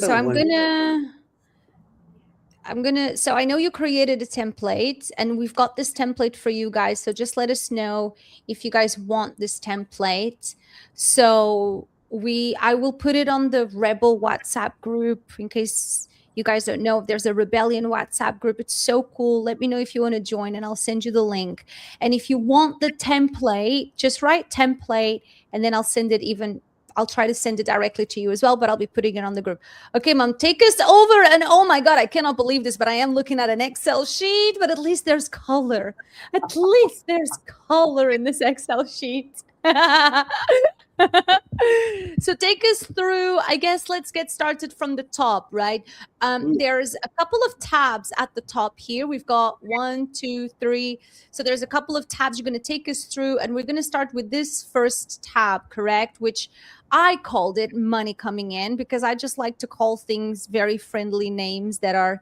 so I know you created a template and we've got this template for you guys. So just let us know if you guys want this template. So I will put it on the Rebel WhatsApp group in case you guys don't know. There's a Rebellion WhatsApp group. It's so cool. Let me know if you want to join and I'll send you the link. And if you want the template, just write template and then I'll try to send it directly to you as well, but I'll be putting it on the group. Okay, Mom, take us over. And oh my God, I cannot believe this, but I am looking at an Excel sheet, but at least there's color. At least there's color in this Excel sheet. So take us through, I guess let's get started from the top, right? There's a couple of tabs at the top here. We've got 1, 2, 3. So there's a couple of tabs you're going to take us through, and we're going to start with this first tab, correct? Which I called it money coming in because I just like to call things very friendly names that are,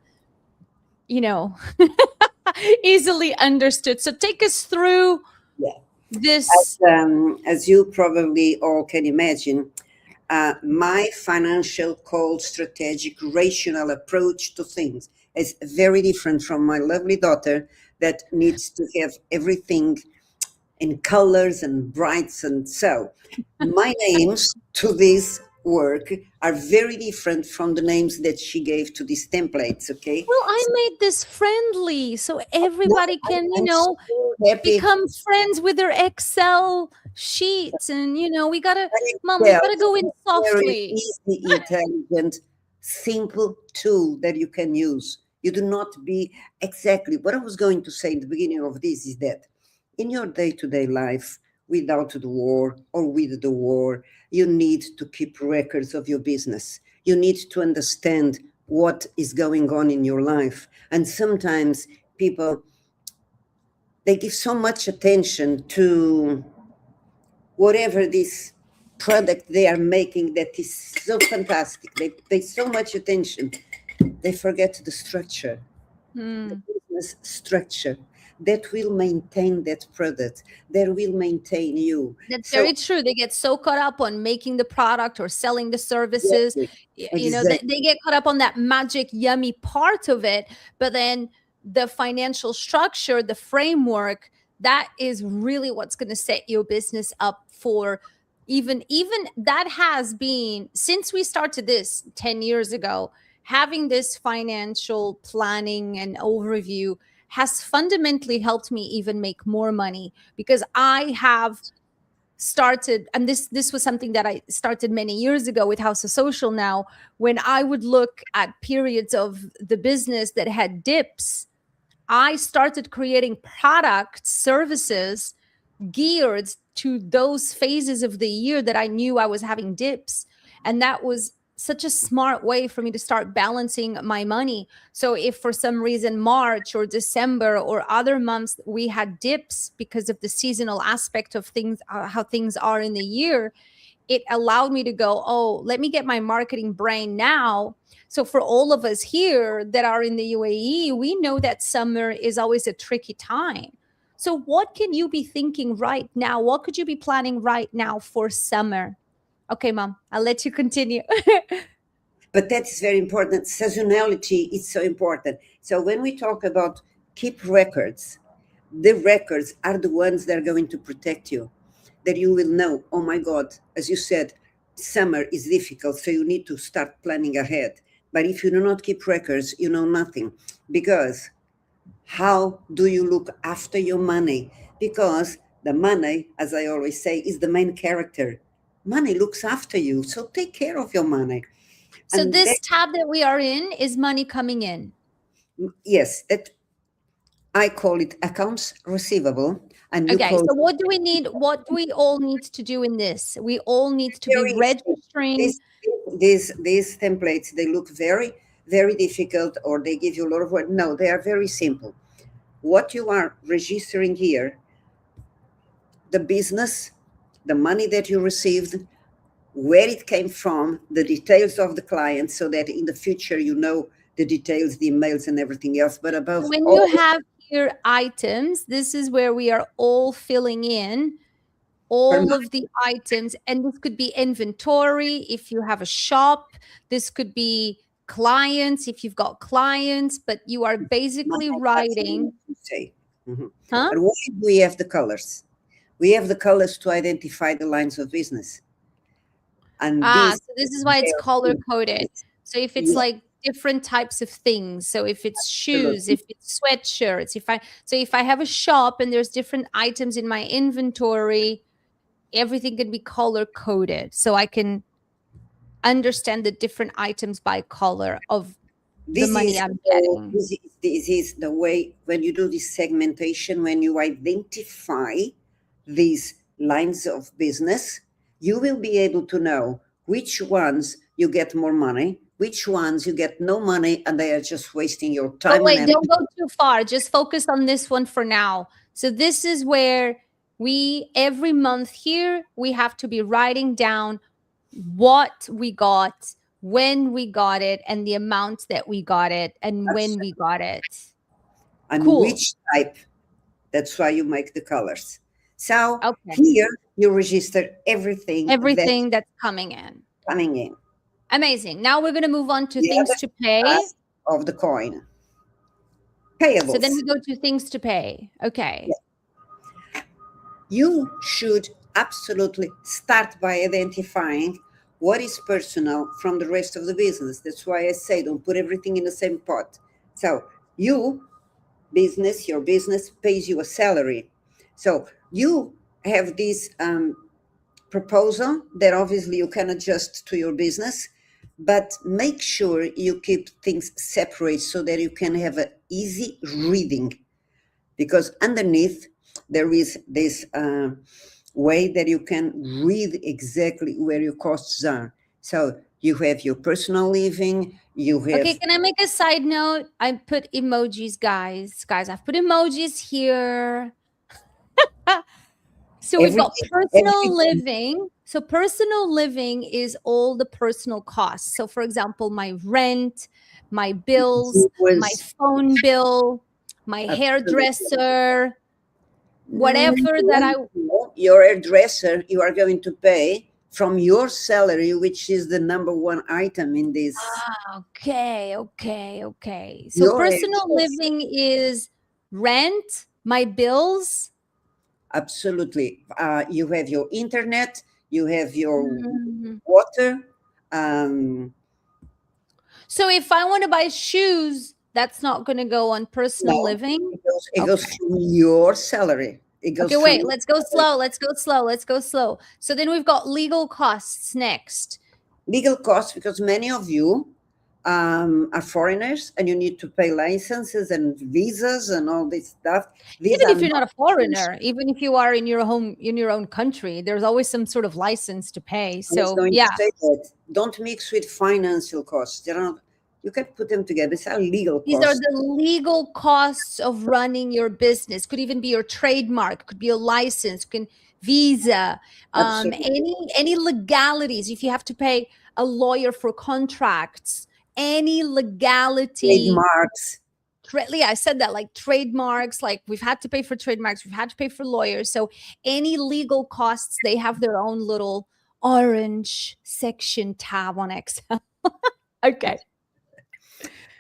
easily understood. So take us through this. As you probably all can imagine, my financial, cold, strategic, rational approach to things is very different from my lovely daughter that needs to have everything in colors and brights. And so my names to this work are very different from the names that she gave to these templates. Okay. Well, I made this friendly so everybody can, become friends with their Excel sheets. And, we gotta go in softly. Easy, intelligent, simple tool that you can use. You do not be exactly what I was going to say in the beginning of this is that in your day-to-day life, without the war or with the war, you need to keep records of your business. You need to understand what is going on in your life. And sometimes people, they give so much attention to whatever this product they are making that is so fantastic. They pay so much attention. They forget the structure, the business structure that will maintain that product, that will maintain you. That's So very true. They get so caught up on making the product or selling the services. You know, they get caught up on that magic, yummy part of it. But then the financial structure, the framework, that is really what's going to set your business up for even that has been since we started this 10 years ago. Having this financial planning and overview has fundamentally helped me even make more money, because I have started, and this was something that I started many years ago with House of Social now, when I would look at periods of the business that had dips, I started creating products, services geared to those phases of the year that I knew I was having dips. And that was such a smart way for me to start balancing my money. So if for some reason March or December or other months we had dips because of the seasonal aspect of things, how things are in the year, it allowed me to go, oh, let me get my marketing brain now. So for all of us here that are in the UAE, we know that summer is always a tricky time. So what can you be thinking right now? What could you be planning right now for summer? Okay, Mom, I'll let you continue. But that is very important. Seasonality is so important. So when we talk about keep records, the records are the ones that are going to protect you, that you will know, oh my God, as you said, summer is difficult, so you need to start planning ahead. But if you do not keep records, you know nothing. Because how do you look after your money? Because the money, as I always say, is the main character. Money looks after you, so take care of your money. So And this tab that we are in is money coming in. yes, that I call it accounts receivable. And okay, so what do we need? What do we all need to do in this? We all need to be registering. These templates, they look very, very difficult, or they give you a lot of work. No, they are very simple. What you are registering here, the business, the money that you received, where it came from, the details of the client, so that in the future you know the details, the emails and everything else. But above when all, you have here items, this is where we are all filling in all of the items. And this could be inventory if you have a shop. This could be clients if you've got clients, but you are basically writing. Mm-hmm. Huh? But why do we have the colors? We have the colors to identify the lines of business. And so this is why it's color coded. So if it's yeah. like different types of things, so if it's shoes, if it's sweatshirts, if I have a shop and there's different items in my inventory, everything can be color coded, so I can understand the different items by color of the money I'm getting. This is the way when you do this segmentation, when you identify these lines of business, you will be able to know which ones you get more money, which ones you get no money, and they are just wasting your time. But wait, don't go too far. Just focus on this one for now. So this is where we, every month here, we have to be writing down what we got, when we got it, and the amount that we got it, and when we got it. And which type. That's why you make the colors. So here you register everything that's coming in. Amazing. Now we're going to move on to things to pay. Of the coin. Payables. So then we go to things to pay. Okay. Yeah. You should absolutely start by identifying what is personal from the rest of the business. That's why I say don't put everything in the same pot. So your business pays you a salary. So you have this proposal that obviously you can adjust to your business, but make sure you keep things separate so that you can have an easy reading, because underneath there is this way that you can read exactly where your costs are. So you have your personal living, you have... Okay, can I make a side note? I put emojis, guys. I've put emojis here. So we've got Everything- personal everything. living. So personal living is all the personal costs. So for example, my rent, my bills, my Was phone bill, my Absolutely. hairdresser, whatever that I your hairdresser, you are going to pay from your salary, which is the number one item in this. Okay. So Your personal hairdresser. living is rent, my bills. Absolutely. You have your internet, you have your Mhm. water. So if I want to buy shoes, that's not going to go on personal No, living. it goes from your salary. It goes Okay, wait, from let's go slow. So then we've got legal costs next. legal costs, because many of you are foreigners and you need to pay licenses and visas and all this stuff. These Even are if you're not a foreigner, even if you are in your own country, there's always some sort of license to pay. I was So going yeah, to say that. Don't mix with financial costs. You can put them together. These are legal these are costs. the legal costs of running your business. Could even be your trademark, could be a license, can visa, Absolutely. any legalities. If you have to pay a lawyer for contracts, any legality. Trademarks. I said that, like trademarks, like we've had to pay for trademarks, we've had to pay for lawyers. So any legal costs, they have their own little orange section tab on Excel. Okay.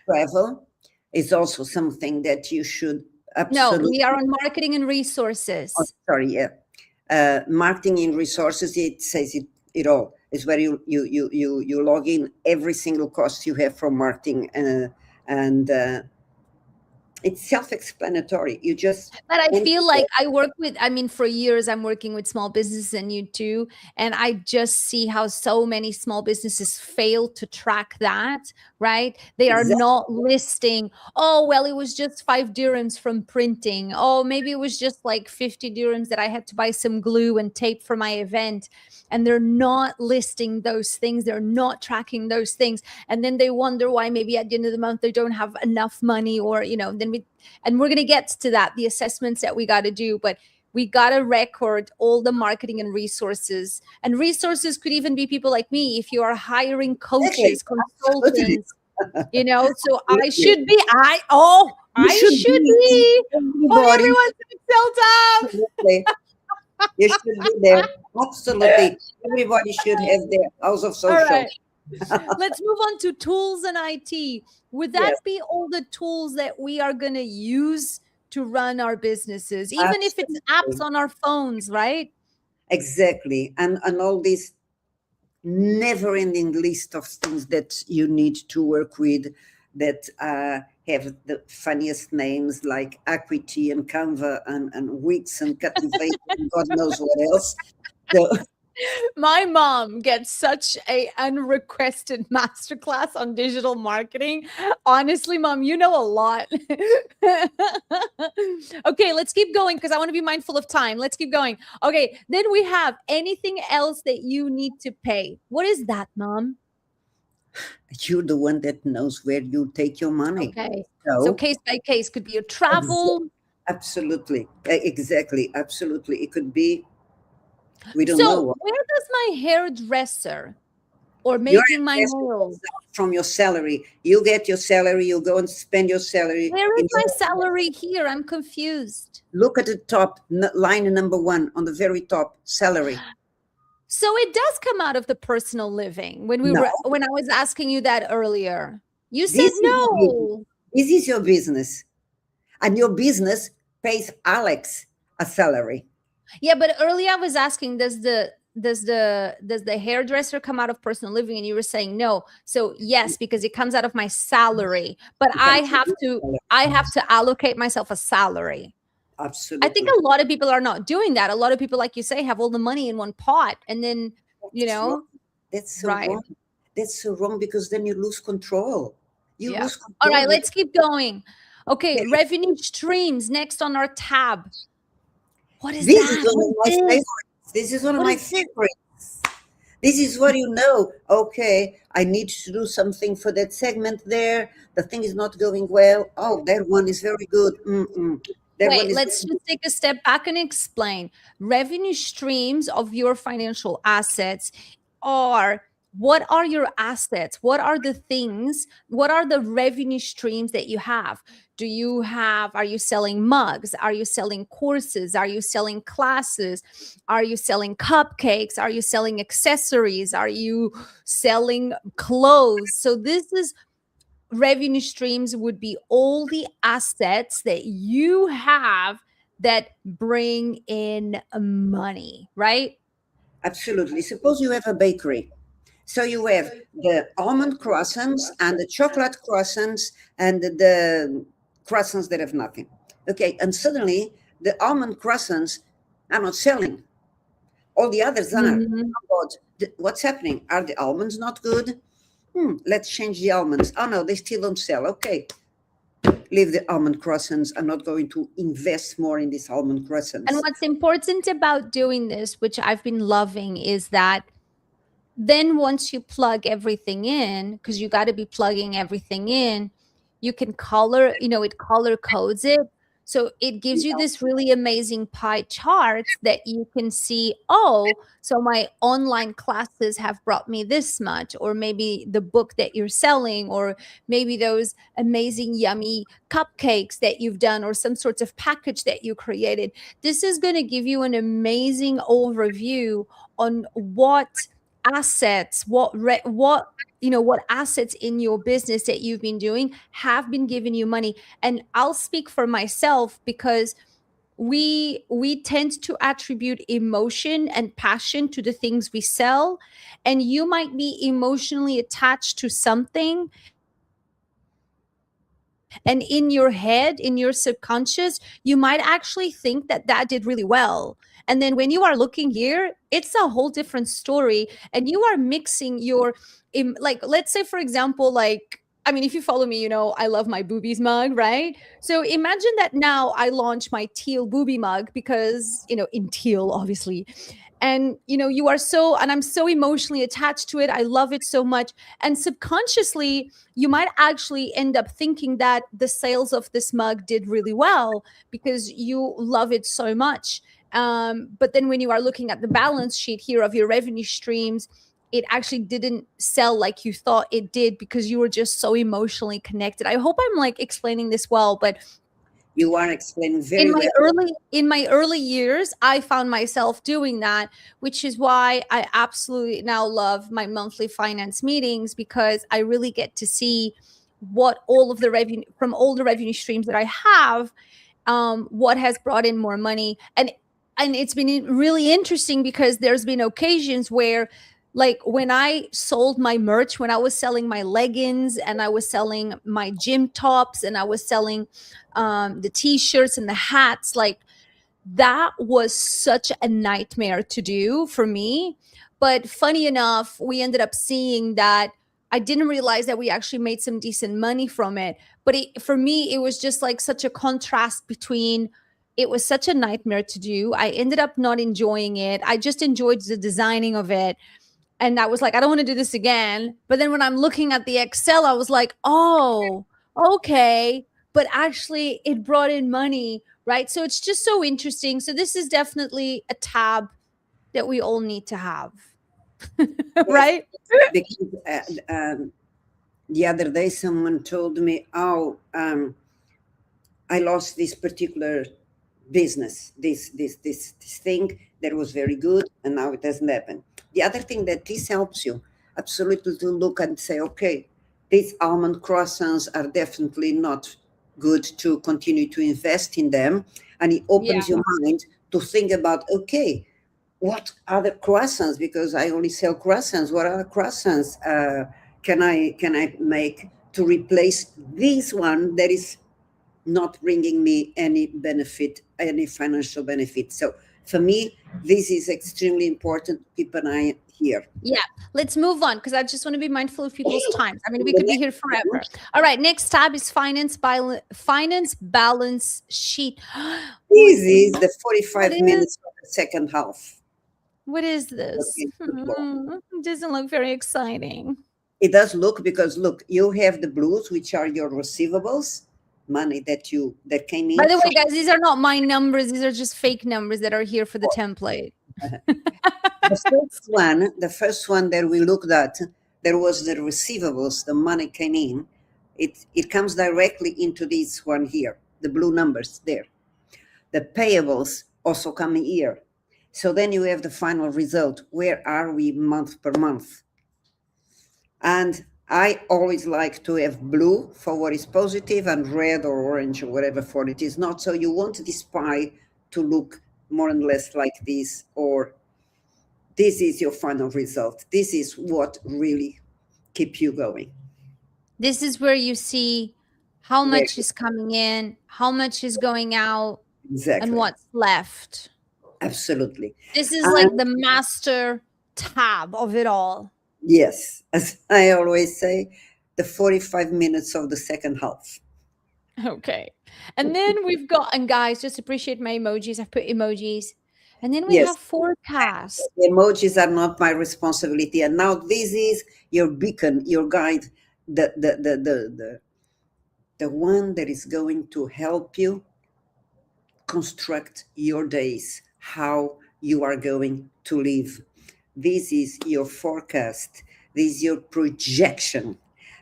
Travel is also something that you should No, absolutely. we are on marketing and resources. Oh, sorry, yeah. Marketing in resources, it says it all. It's where you log in every single cost you have from marketing, and it's self-explanatory. You just But I enter feel like for years, I'm working with small businesses, and you too. And I just see how so many small businesses fail to track that, right? They are not listing, oh, well, it was just 5 dirhams from printing. Oh, maybe it was just like 50 dirhams that I had to buy some glue and tape for my event. And they're not listing those things. They're not tracking those things. And then they wonder why maybe at the end of the month, they don't have enough money, or, then and we're going to get to that, the assessments that we got to do, but we got to record all the marketing and resources. And resources could even be people like me. If you are hiring coaches, consultants, so I should be, Oh, everyone's Excel tab. You should be there. Absolutely. Everybody should have their house of social. All right. Let's move on to tools and IT. Would that be all the tools that we are going to use to run our businesses, even if it's apps on our phones, right? Exactly. And all this never-ending list of things that you need to work with that have the funniest names, like Acuity and Canva and Wix and Captivate and God knows what else. So, my mom gets such a unrequested masterclass on digital marketing. Honestly, Mom, you know a lot. Okay, let's keep going because I want to be mindful of time. Let's keep going. Okay, then we have anything else that you need to pay. What is that, Mom? You're the one that knows where you take your money. Okay. So case by case, could be your travel. Absolutely. Exactly. Absolutely. It could be. We don't know. So where does my hairdresser or making my nails from your salary? You get your salary, you go and spend your salary. Where is my salary here? I'm confused. Look at the top, line number 1 on the very top, salary. So it does come out of the personal living. When I was asking you that earlier, you said no. This is your business, and your business pays Alex a salary. Yeah, but earlier I was asking, does the hairdresser come out of personal living? And you were saying no. So yes, because it comes out of my salary, but I have to allocate myself a salary. Absolutely. I think a lot of people are not doing that. A lot of people, like you say, have all the money in one pot, and then that's so wrong. That's so wrong, because then you lose control. You lose control. All right, let's keep going. Okay, revenue streams next on our tab. What is this that? Is one of my favorites. This is one of my favorites. This is what you know. Okay, I need to do something for that segment there. The thing is not going well. Oh, that one is very good. That one Wait, is let's just take a step back and explain. Revenue streams of your financial assets are, what are your assets? What are the things? What are the revenue streams that you have? Are you selling mugs? Are you selling courses? Are you selling classes? Are you selling cupcakes? Are you selling accessories? Are you selling clothes? So this is revenue streams would be all the assets that you have that bring in money, right? absolutely. Suppose you have a bakery. So you have the almond croissants and the chocolate croissants and the croissants that have nothing. Okay, and suddenly the almond croissants are not selling. All the others are. Mhm. Oh God, what's happening? Are the almonds not good? Let's change the almonds. Oh no, they still don't sell. Okay, leave the almond croissants. I'm not going to invest more in these almond croissants. And what's important about doing this, which I've been loving, is that then once you plug everything in, because you got to be plugging everything in, you can color, it color codes it. So it gives you this really amazing pie charts that you can see, oh, so my online classes have brought me this much, or maybe the book that you're selling, or maybe those amazing, yummy cupcakes that you've done, or some sorts of package that you created. This is going to give you an amazing overview on what assets, what assets in your business that you've been doing have been giving you money. And I'll speak for myself, because we tend to attribute emotion and passion to the things we sell, and you might be emotionally attached to something, and in your head, in your subconscious, you might actually think that that did really well. And then when you are looking here, it's a whole different story. And you are mixing your, like, let's say, for example, like, I mean, if you follow me, I love my boobies mug, right? So imagine that now I launch my teal booby mug because, in teal, obviously. And, and I'm so emotionally attached to it. I love it so much. And subconsciously, you might actually end up thinking that the sales of this mug did really well because you love it so much. But then when you are looking at the balance sheet here of your revenue streams, it actually didn't sell like you thought it did because you were just so emotionally connected. I hope I'm like explaining this well, but you are explaining very well. In my early years, I found myself doing that, which is why I absolutely now love my monthly finance meetings, because I really get to see what all of the revenue from all the revenue streams that I have, what has brought in more money. And it's been really interesting because there's been occasions where, like, when I sold my merch, when I was selling my leggings and I was selling my gym tops and I was selling the t-shirts and the hats, like, that was such a nightmare to do for me. But funny enough, we ended up seeing that I didn't realize that we actually made some decent money from it. But for me, it was just like such a contrast between, it was such a nightmare to do. I ended up not enjoying it. I just enjoyed the designing of it. And I was like, I don't want to do this again. But then when I'm looking at the Excel, I was like, oh, okay. But actually, it brought in money, right? So it's just so interesting. So this is definitely a tab that we all need to have, right? Because the other day, someone told me, "Oh, I lost this particular business, this thing that was very good, and now it doesn't happen." The other thing that this helps you absolutely to look and say, okay, these almond croissants are definitely not good to continue to invest in them. And it opens your mind to think about, okay, what other croissants, because I only sell croissants, what other croissants can I make to replace this one that is not bringing me any benefit, any financial benefit. So for me, this is extremely important. Keep an eye here. Yeah, let's move on, because I just want to be mindful of people's times. I mean, we could be here forever. All right, next tab is finance balance sheet. This is the 45 minutes of the second half. What is this? It doesn't look very exciting. It does look, because look, you have the blues, which are your receivables. money that came in. By the way, guys, these are not my numbers. These are just fake numbers that are here for the template. The first one that we looked at, there was the receivables, the money came in. It comes directly into this one here, the blue numbers there. The payables also come in here. So then you have the final result. Where are we month per month? And I always like to have blue for what is positive and red or orange or whatever for it is not. So you want this pie to look more and less like this, or this is your final result. This is what really keep you going. This is where you see how much is coming in, how much is going out, exactly, and what's left. Absolutely. This is like the master tab of it all. Yes, as I always say, the 45 minutes of the second half. Okay. And then we've got, and guys, just appreciate my emojis. I've put emojis. And then we have forecast. The emojis are not my responsibility. And now this is your beacon, your guide, the one that is going to help you construct your days, how you are going to live. This is your forecast. This is your projection.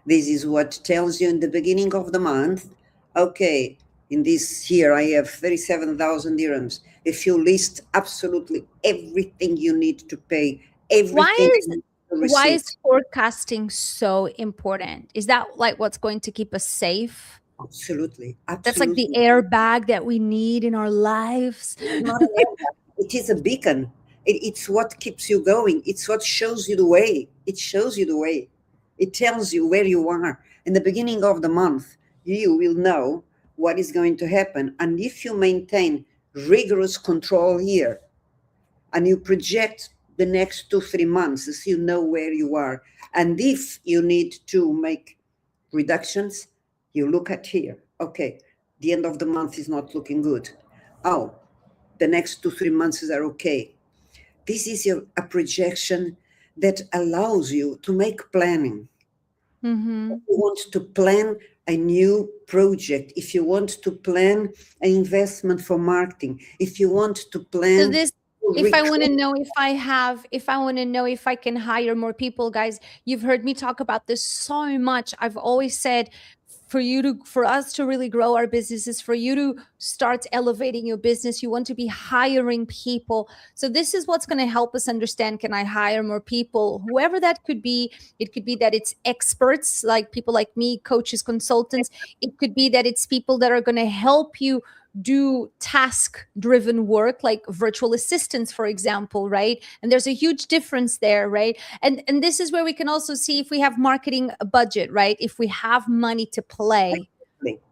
This is what tells you in the beginning of the month, okay, in this year I have 37,000 dirhams. If you list absolutely everything you need to pay, everything. Why is forecasting so important? Is that like what's going to keep us safe? Absolutely. That's like the airbag that we need in our lives. Not an airbag. It is a beacon. It's what keeps you going. It's what shows you the way. It shows you the way. It tells you where you are. In the beginning of the month, you will know what is going to happen. And if you maintain rigorous control here, and you project the next 2-3 months, as you know where you are. And if you need to make reductions, you look at here. Okay, the end of the month is not looking good. Oh, the next 2-3 months are okay. This is a projection that allows you to make planning. Mm-hmm. If you want to plan a new project, if you want to plan an investment for marketing, if you want to plan... So this, if I want to know if I can hire more people, guys, you've heard me talk about this so much. I've always said, for us to really grow our businesses, for you to start elevating your business, you want to be hiring people. So this is what's going to help us understand, can I hire more people? Whoever that could be. It could be that it's experts, like people like me, coaches, consultants. It could be that it's people that are going to help you do task-driven work, like virtual assistants, for example, right? And there's a huge difference there, right? And this is where we can also see if we have marketing budget, right? If we have money to play.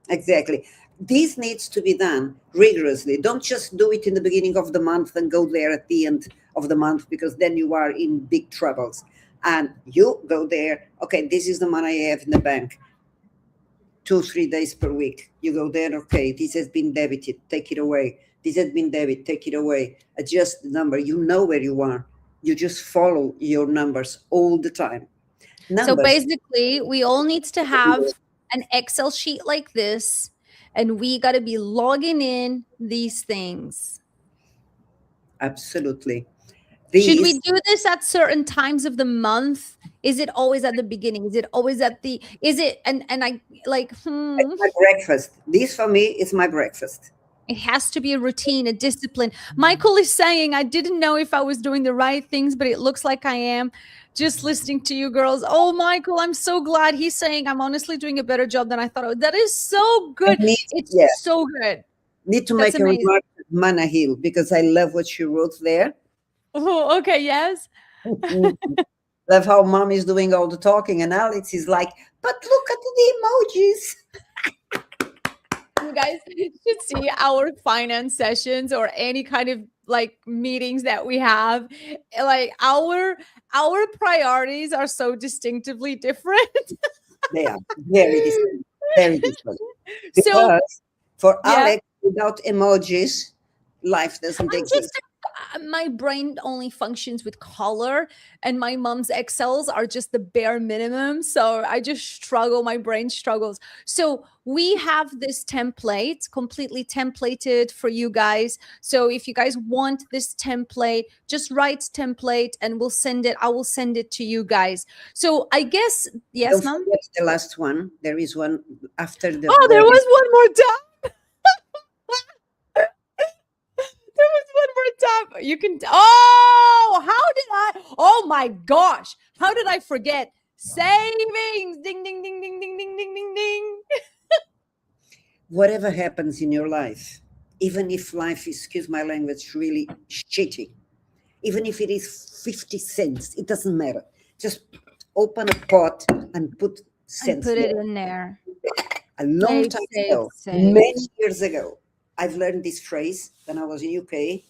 Exactly. This needs to be done rigorously. Don't just do it in the beginning of the month and go there at the end of the month, because then you are in big troubles. And you go there, okay, this is the money I have in the bank. 2-3 days per week. You go there, okay, this has been debited, take it away. This has been debited, take it away. Adjust the number. You know where you are. You just follow your numbers all the time. So basically, we all need to have an Excel sheet like this, and we got to be logging in these things. Absolutely. Should we do this at certain times of the month? Is it always at the beginning? Is it always at the, and I like, It's my breakfast. This for me is my breakfast. It has to be a routine, a discipline. Michael is saying, I didn't know if I was doing the right things, but it looks like I am, just listening to you girls. Oh, Michael, I'm so glad. He's saying I'm honestly doing a better job than I thought I would. That is so good. It's so good. Need to make a remark to Mana Hill, because I love what she wrote there. Oh, okay, yes. Love how mom is doing all the talking, and Alex is like, but look at the emojis. You guys should see our finance sessions or any kind of like meetings that we have. Like our priorities are so distinctively different. They are very distinct, very different. Because So for Alex, without emojis, life doesn't exist. my brain only functions with color, and my mom's Excels are just the bare minimum. So I just struggle. My brain struggles. So we have this template completely templated for you guys. So if you guys want this template, just write template and we'll send it. I will send it to you guys. So I guess, yes, Don't mom. forget the last one. There is one after the. Oh, there was one more time. There was one more time. You can. Oh, how did I? Oh my gosh. How did I forget? Savings. Ding, ding, ding, ding, ding, ding, ding, ding, ding. Whatever happens in your life, even if life is, excuse my language, really shitty, even if it is 50 cents, it doesn't matter. Just open a pot and put And cents put it there. in there. A long Save, time save, ago, save. many years ago, I've learned this phrase when I was in UK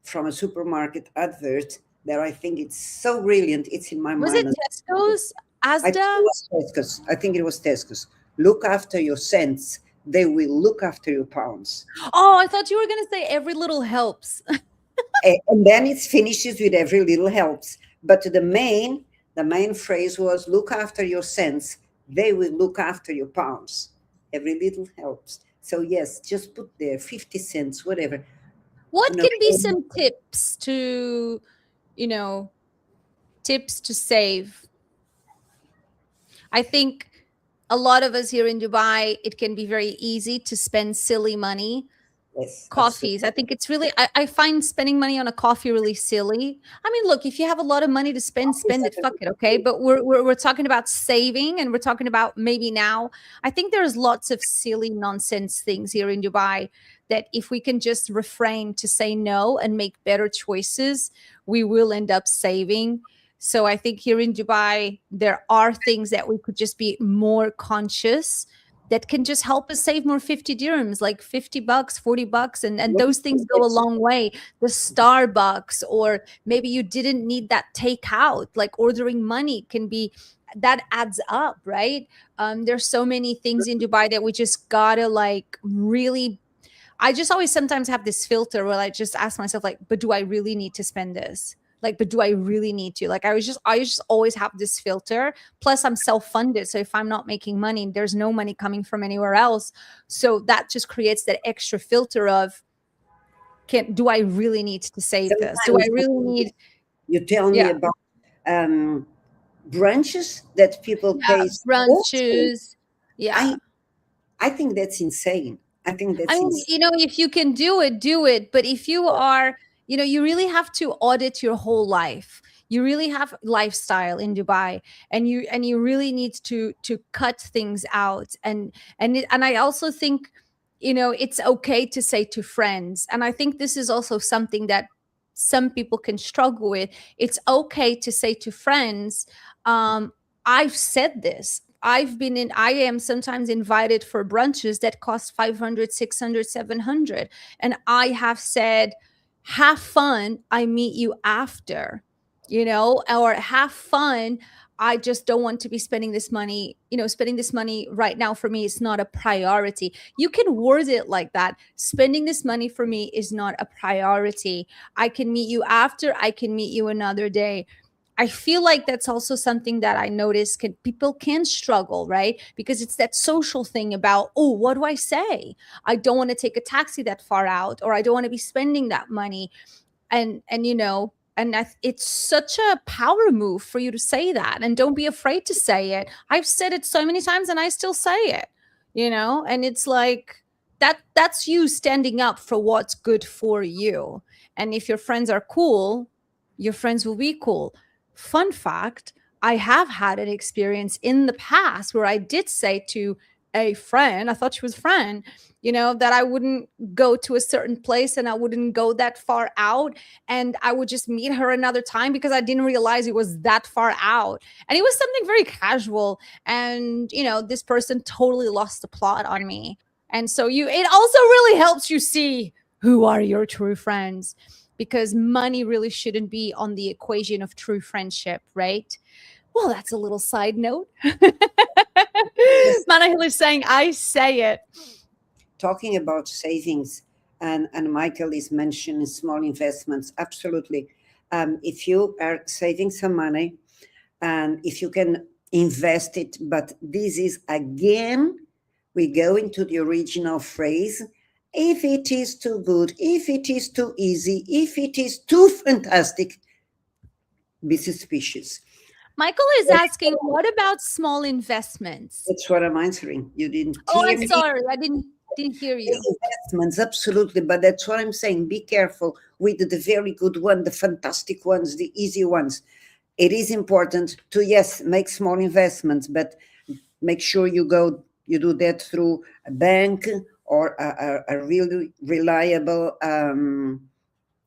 from a supermarket advert that I think it's so brilliant. It's in my Was it mind. Tesco's? I think it Asda? was Tesco's. I think it was Tesco's. Look after your cents. They will look after your pounds. Oh, I thought you were going to say every little helps. And then it finishes with every little helps. But the main phrase was look after your cents. They will look after your pounds. Every little helps. So yes, just put there 50 cents, whatever. What No, can be some tips to, tips to save? I think a lot of us here in Dubai, it can be very easy to spend silly money. yes, Coffees. I think it's really, I find spending money on a coffee really silly. I mean, look, if you have a lot of money to spend it, fuck it, okay? But we're talking about saving, and we're talking about maybe now. I think there's lots of silly nonsense things here in Dubai that if we can just refrain to say no and make better choices, we will end up saving. So I think here in Dubai, there are things that we could just be more conscious that can just help us save more 50 dirhams, like $50, $40. And those things go a long way. The Starbucks, or maybe you didn't need that takeout, like ordering money can be, that adds up, right? There's so many things in Dubai that we just gotta like really, I just always sometimes have this filter where I just ask myself, like, but do I really need to spend this? Like, but do I really need to? Like, I just always have this filter. Plus, I'm self-funded. So if I'm not making money, there's no money coming from anywhere else. So that just creates that extra filter of, do I really need to save this? Do I really need? You tell me about brunches that people pay. Brunches. Yeah. I think that's insane. I think that's insane. If you can do it, do it. But if you are, you really have to audit your whole life. You really have lifestyle in Dubai, and you really need to cut things out. And I also think, it's okay to say to friends. And I think this is also something that some people can struggle with. It's okay to say to friends, I've said this. I am sometimes invited for brunches that cost 500, 600, 700. And I have said, have fun. I meet you after, or have fun. I just don't want to be spending this money, spending this money right now for me is not a priority. You can word it like that. Spending this money for me is not a priority. I can meet you after. I can meet you another day. I feel like that's also something that I notice people can struggle, right? Because it's that social thing about, oh, what do I say? I don't want to take a taxi that far out, or I don't want to be spending that money. And it's such a power move for you to say that, and don't be afraid to say it. I've said it so many times and I still say it, and it's like that's you standing up for what's good for you. And if your friends are cool, your friends will be cool. Fun fact, I have had an experience in the past where I did say to a friend, I thought she was a friend, that I wouldn't go to a certain place and I wouldn't go that far out, and I would just meet her another time because I didn't realize it was that far out. And it was something very casual. And, this person totally lost the plot on me. And so it also really helps you see who are your true friends, because money really shouldn't be on the equation of true friendship, right? Well, that's a little side note. Manahil is saying, I say it. Talking about savings, and Michael is mentioning small investments. Absolutely. If you are saving some money and if you can invest it, but this is again, we go into the original phrase. If it is too good, if it is too easy, if it is too fantastic, be suspicious. Michael is asking, what about small investments? That's what I'm answering. You didn't Oh, hear I'm me. sorry. I didn't hear you. Investments, absolutely. But that's what I'm saying. Be careful with the very good one, the fantastic ones, the easy ones. It is important to, yes, make small investments, but make sure you do that through a bank or a really reliable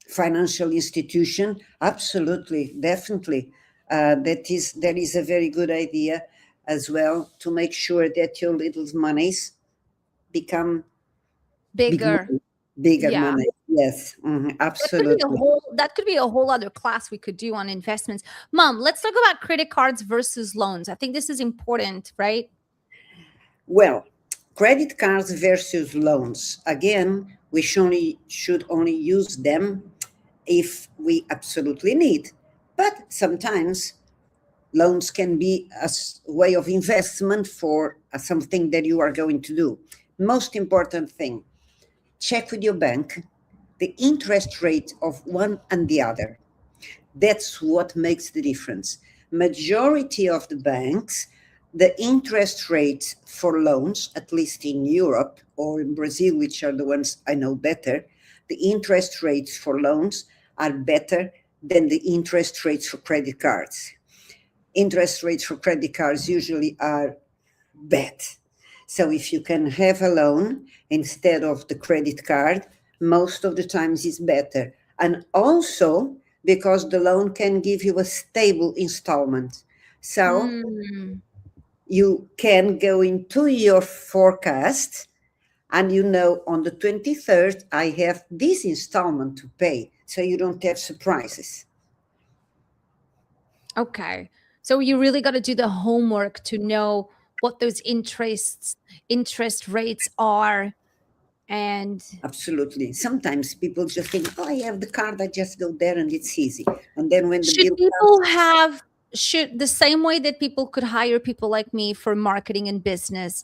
financial institution. Absolutely, definitely. That is a very good idea as well, to make sure that your little monies become Bigger. bigger Yeah. money. Yes, absolutely. That could be a whole other class we could do on investments. Mom, let's talk about credit cards versus loans. I think this is important, right? Well, credit cards versus loans. Again, we should only use them if we absolutely need. But sometimes loans can be a way of investment for something that you are going to do. Most important thing, check with your bank the interest rate of one and the other. That's what makes the difference. Majority of the banks, the interest rates for loans, at least in Europe or in Brazil, which are the ones I know better, the interest rates for loans are better than the interest rates for credit cards. Interest rates for credit cards usually are bad. So if you can have a loan instead of the credit card, most of the times it's better. And also because the loan can give you a stable installment. So you can go into your forecast and you know on the 23rd, I have this installment to pay. So you don't have surprises. Okay. So you really got to do the homework to know what those interest rates are. And absolutely, sometimes people just think, oh, I have the card, I just go there and it's easy. And then when the should bill people comes, have should the same way that people could hire people like me for marketing and business,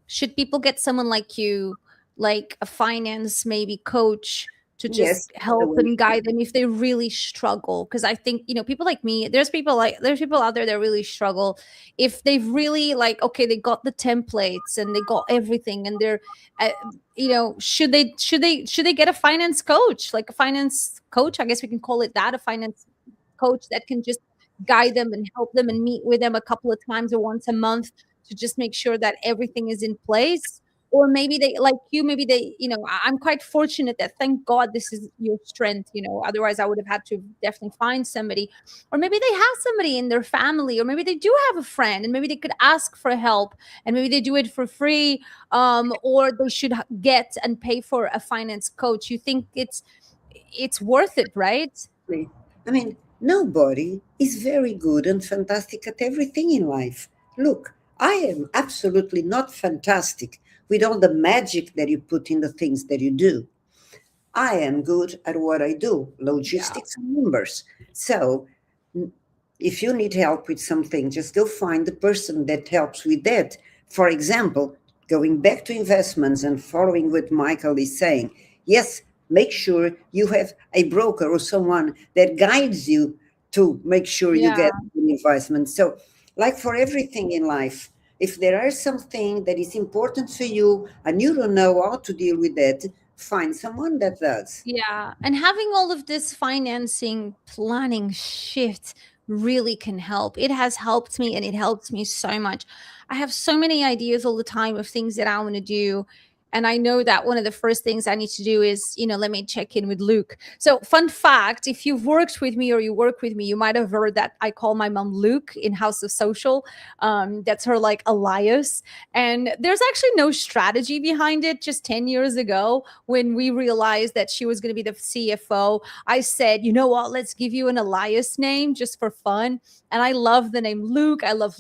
should people get someone like you, like a finance maybe coach, to yes, just help and guide them if they really struggle? Because I think, people like me, there's people out there that really struggle. If they've really, like, okay, they got the templates and they got everything and they're should they get a finance coach, like a finance coach, I guess we can call it that, a finance coach that can just guide them and help them and meet with them a couple of times or once a month to just make sure that everything is in place? Or maybe they, like you, maybe they, I'm quite fortunate that, thank God, this is your strength, otherwise I would have had to definitely find somebody. Or maybe they have somebody in their family, or maybe they do have a friend and maybe they could ask for help and maybe they do it for free, or they should get and pay for a finance coach. You think it's worth it, right? I mean, nobody is very good and fantastic at everything in life. Look, I am absolutely not fantastic with all the magic that you put in the things that you do. I am good at what I do, logistics and numbers. So if you need help with something, just go find the person that helps with that. For example, going back to investments and following what Michael is saying, yes, make sure you have a broker or someone that guides you to make sure you get an investment. So, like for everything in life, if there is something that is important for you and you don't know how to deal with that, find someone that does. Yeah. And having all of this financing planning shift really can help. It has helped me and it helps me so much. I have so many ideas all the time of things that I want to do. And I know that one of the first things I need to do is, let me check in with Luke. So, fun fact, if you've worked with me or you work with me, you might have heard that I call my mom Luke in House of Social. That's her, like, alias. And there's actually no strategy behind it. Just 10 years ago, when we realized that she was going to be the CFO, I said, you know what, let's give you an alias name just for fun. And I love the name Luke. I love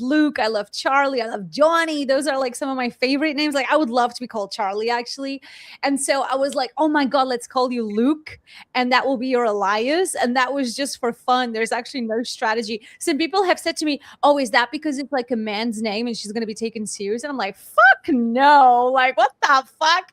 Charlie. I love Johnny. Those are like some of my favorite names. Like, I would love to be called Charlie Italy, actually. And so I was like, oh my God, let's call you Luke. And that will be your alias. And that was just for fun. There's actually no strategy. Some people have said to me, oh, is that because it's like a man's name and she's going to be taken serious? And I'm like, fuck no. Like, what the fuck?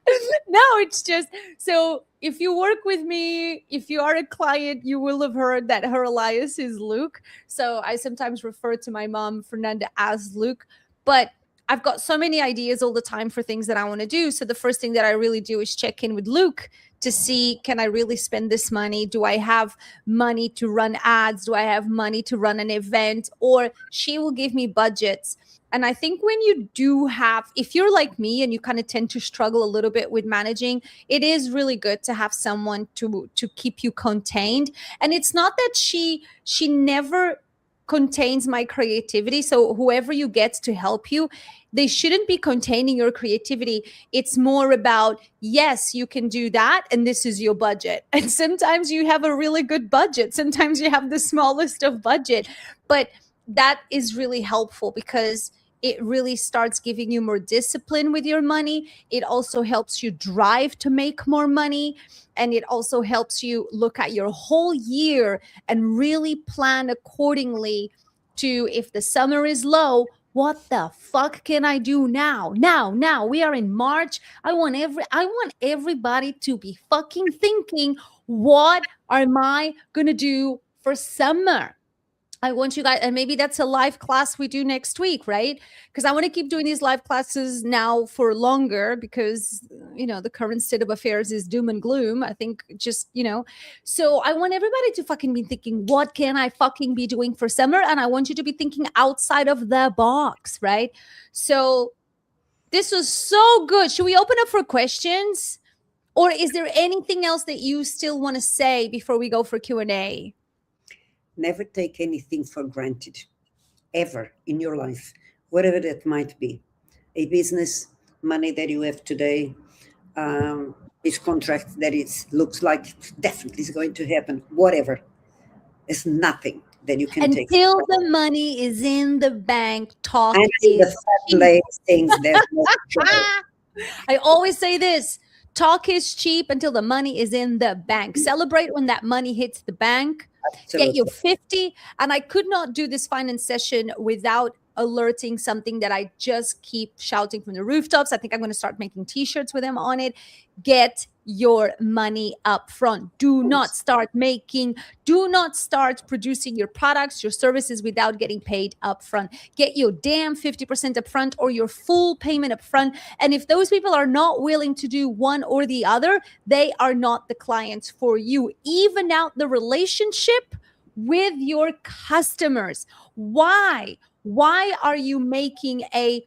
No, it's just, so if you work with me, if you are a client, you will have heard that her alias is Luke. So I sometimes refer to my mom, Fernanda, as Luke. But I've got so many ideas all the time for things that I want to do. So the first thing that I really do is check in with Luke to see, can I really spend this money? Do I have money to run ads? Do I have money to run an event? Or she will give me budgets. And I think when you do have, if you're like me and you kind of tend to struggle a little bit with managing, it is really good to have someone to keep you contained. And it's not that she never contains my creativity. So whoever you get to help you, they shouldn't be containing your creativity. It's more about, yes, you can do that, and this is your budget. And sometimes you have a really good budget. Sometimes you have the smallest of budget. But that is really helpful because it really starts giving you more discipline with your money. It also helps you drive to make more money. And it also helps you look at your whole year and really plan accordingly to, if the summer is low, what the fuck can I do now? Now, we are in March. I want everybody to be fucking thinking, what am I gonna do for summer? I want you guys, and maybe that's a live class we do next week, right? Because I want to keep doing these live classes now for longer because, the current state of affairs is doom and gloom. I think so I want everybody to fucking be thinking, what can I fucking be doing for summer? And I want you to be thinking outside of the box, right? So this was so good. Should we open up for questions? Or is there anything else that you still want to say before we go for Q&A? Never take anything for granted, ever in your life, whatever that might be. A business, money that you have today, this contract that it looks like definitely is going to happen, whatever. It's nothing that you can take. Until the money is in the bank, talk Until is the things there's no I always say this, talk is cheap until the money is in the bank. Celebrate when that money hits the bank. Get your 50. And I could not do this finance session without alerting something that I just keep shouting from the rooftops. I think I'm going to start making t-shirts with them on it. Get your money up front. Do not start producing your products, your services without getting paid up front. Get your damn 50% up front or your full payment up front. And if those people are not willing to do one or the other, they are not the clients for you. Even out the relationship with your customers. Why are you making a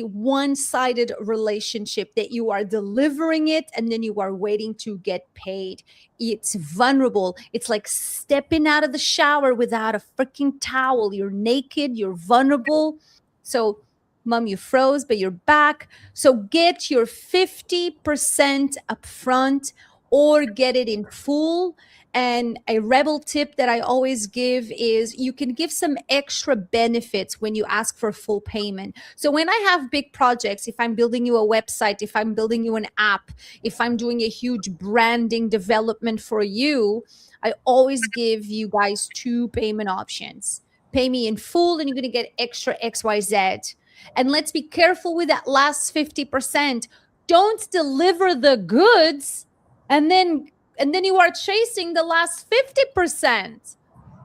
one-sided relationship that you are delivering it and then you are waiting to get paid? It's vulnerable. It's like stepping out of the shower without a freaking towel. You're naked, you're vulnerable. So, Mom, you froze, but you're back. So get your 50% upfront or get it in full. And a rebel tip that I always give is you can give some extra benefits when you ask for full payment. So when I have big projects, if I'm building you a website, if I'm building you an app, if I'm doing a huge branding development for you, I always give you guys 2 payment options. Pay me in full and you're going to get extra XYZ. And let's be careful with that last 50%. Don't deliver the goods and then you are chasing the last 50%.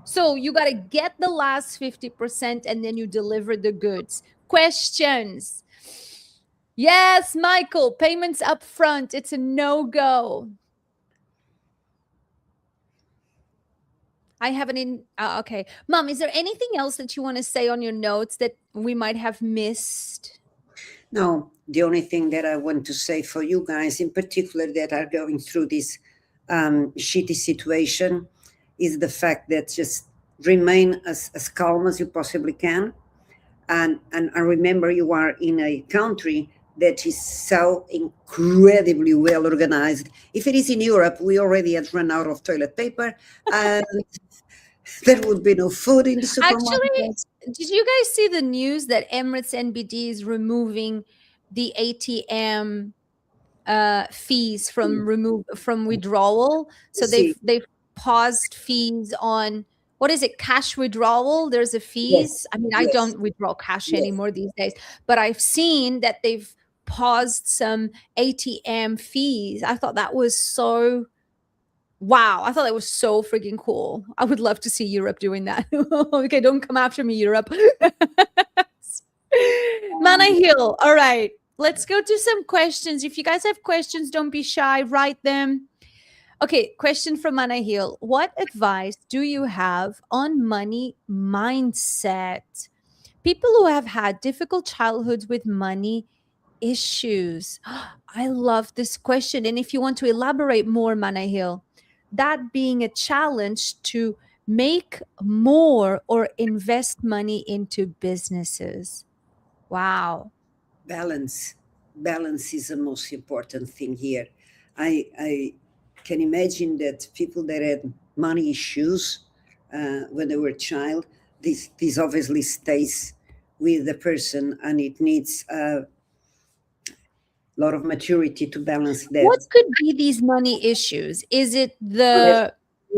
So you got to get the last 50% and then you deliver the goods. Questions? Yes, Michael, payments up front. It's a no-go. I haven't okay. Mom, is there anything else that you want to say on your notes that we might have missed? No, the only thing that I want to say for you guys in particular that are going through this shitty situation is the fact that just remain as calm as you possibly can. And remember, you are in a country that is so incredibly well organized. If it is in Europe, we already had run out of toilet paper and there would be no food in the supermarket. Actually, did you guys see the news that Emirates NBD is removing the ATM fees from withdrawal. So See, they've paused fees on, what is it, cash withdrawal? There's a fees. yes, I mean, I yes, don't withdraw cash yes. anymore these days, but I've seen that they've paused some ATM fees. I thought that was so wow. I thought that was so freaking cool. I would love to see Europe doing that. Okay, don't come after me, Europe. Mana Hill. All right. Let's go to some questions. If you guys have questions, don't be shy. Write them. Okay, question from Mana Hill. What advice do you have on money mindset? People who have had difficult childhoods with money issues. I love this question. And if you want to elaborate more, Mana Hill, that being a challenge to make more or invest money into businesses. Wow. Balance. Balance is the most important thing here. I can imagine that people that had money issues when they were a child, this obviously stays with the person, and it needs a lot of maturity to balance that. What could be these money issues? Is it the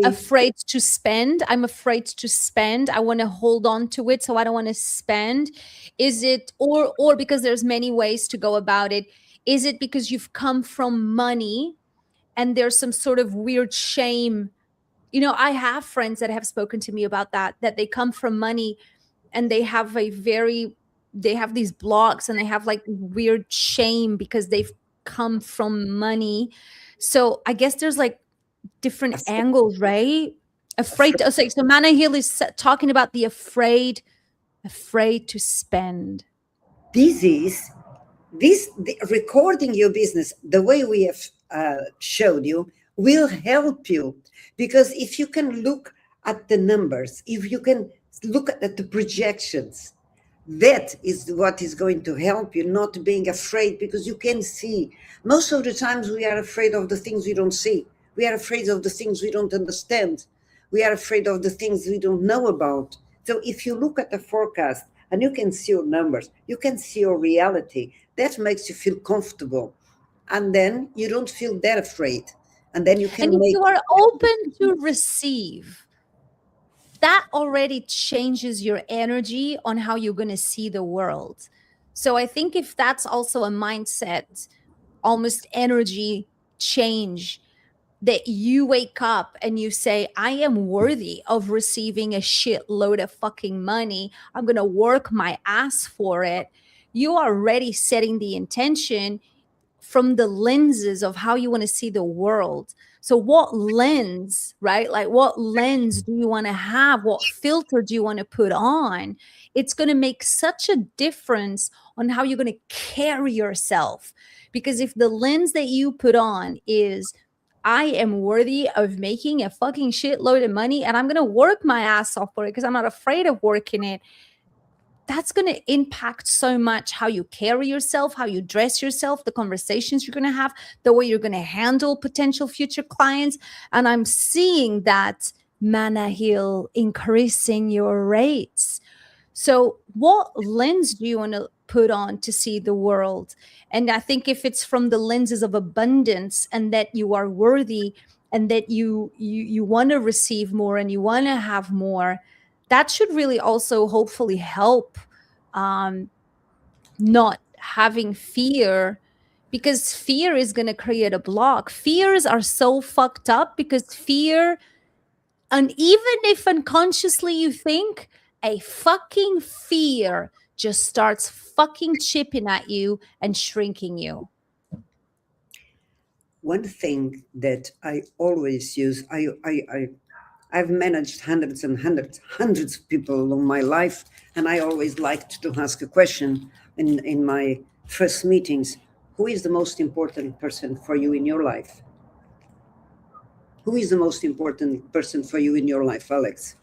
afraid to spend? I'm afraid to spend. I want to hold on to it, so I don't want to spend. Is it, or because there's many ways to go about it? Is it because you've come from money and there's some sort of weird shame? You know, I have friends that have spoken to me about that they come from money and they have these blocks and they have like weird shame because they've come from money. So I guess there's like different angles, right? Afraid to, so Mana Hill is talking about the afraid to spend. The recording your business the way we have showed you will help you, because if you can look at the numbers, if you can look at the projections, that is what is going to help you, not being afraid, because you can see. Most of the times we are afraid of the things we don't see. We are afraid of the things we don't understand. We are afraid of the things we don't know about. So if you look at the forecast and you can see your numbers, you can see your reality, that makes you feel comfortable. And then you don't feel that afraid. And then you can and if you are open to receive, that already changes your energy on how you're going to see the world. So I think if that's also a mindset, almost energy change, that you wake up and you say, I am worthy of receiving a shitload of fucking money. I'm going to work my ass for it. You are already setting the intention from the lenses of how you want to see the world. So what lens, right? Like what lens do you want to have? What filter do you want to put on? It's going to make such a difference on how you're going to carry yourself. Because if the lens that you put on is, I am worthy of making a fucking shitload of money and I'm going to work my ass off for it because I'm not afraid of working it, that's going to impact so much how you carry yourself, how you dress yourself, the conversations you're going to have, the way you're going to handle potential future clients. And I'm seeing that, Mana Hill, increasing your rates. So what lens do you want to put on to see the world? And I think if it's from the lenses of abundance and that you are worthy and that you want to receive more and you want to have more, that should really also hopefully help not having fear, because fear is going to create a block. Fears are so fucked up because fear, and even if unconsciously you think, a fucking fear just starts fucking chipping at you and shrinking you. One thing that I always use, I've managed hundreds and hundreds of people along my life, and I always liked to ask a question in my first meetings. Who is the most important person for you in your life? Who is the most important person for you in your life, Alex?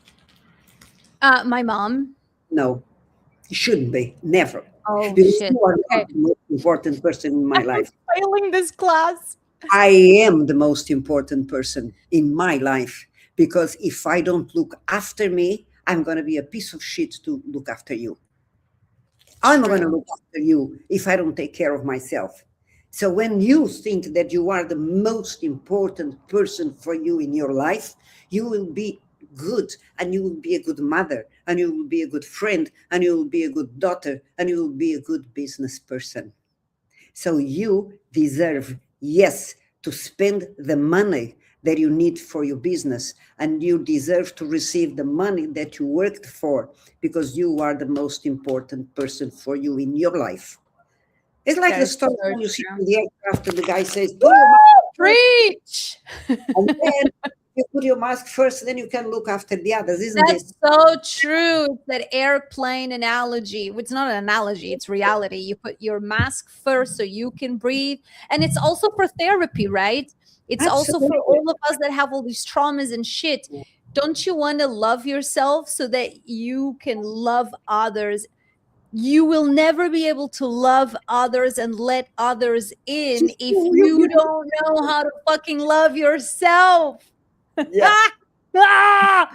My mom. No, it shouldn't be. Never. Oh, because shit. you are Okay. not the most important person in my life. Failing this class. I am the most important person in my life, because if I don't look after me, I'm going to be a piece of shit to look after you. I'm going to look after you if I don't take care of myself. So when you think that you are the most important person for you in your life, you will be good, and you will be a good mother, and you will be a good friend, and you will be a good daughter, and you will be a good business person. So you deserve, yes, to spend the money that you need for your business, and you deserve to receive the money that you worked for, because you are the most important person for you in your life. It's like That the is story so when you see true. in the aircraft and the guy says, Woo! put your mask first, Preach. and then you put your mask first, then you can look after the others, isn't it? That's so true. It's that airplane analogy. It's not an analogy, it's reality. You put your mask first so you can breathe. And it's also for therapy, right? It's also for Absolutely. all of us that have all these traumas and shit. Don't you want to love yourself so that you can love others? You will never be able to love others and let others in if you don't know how to fucking love yourself. Yeah. Ah!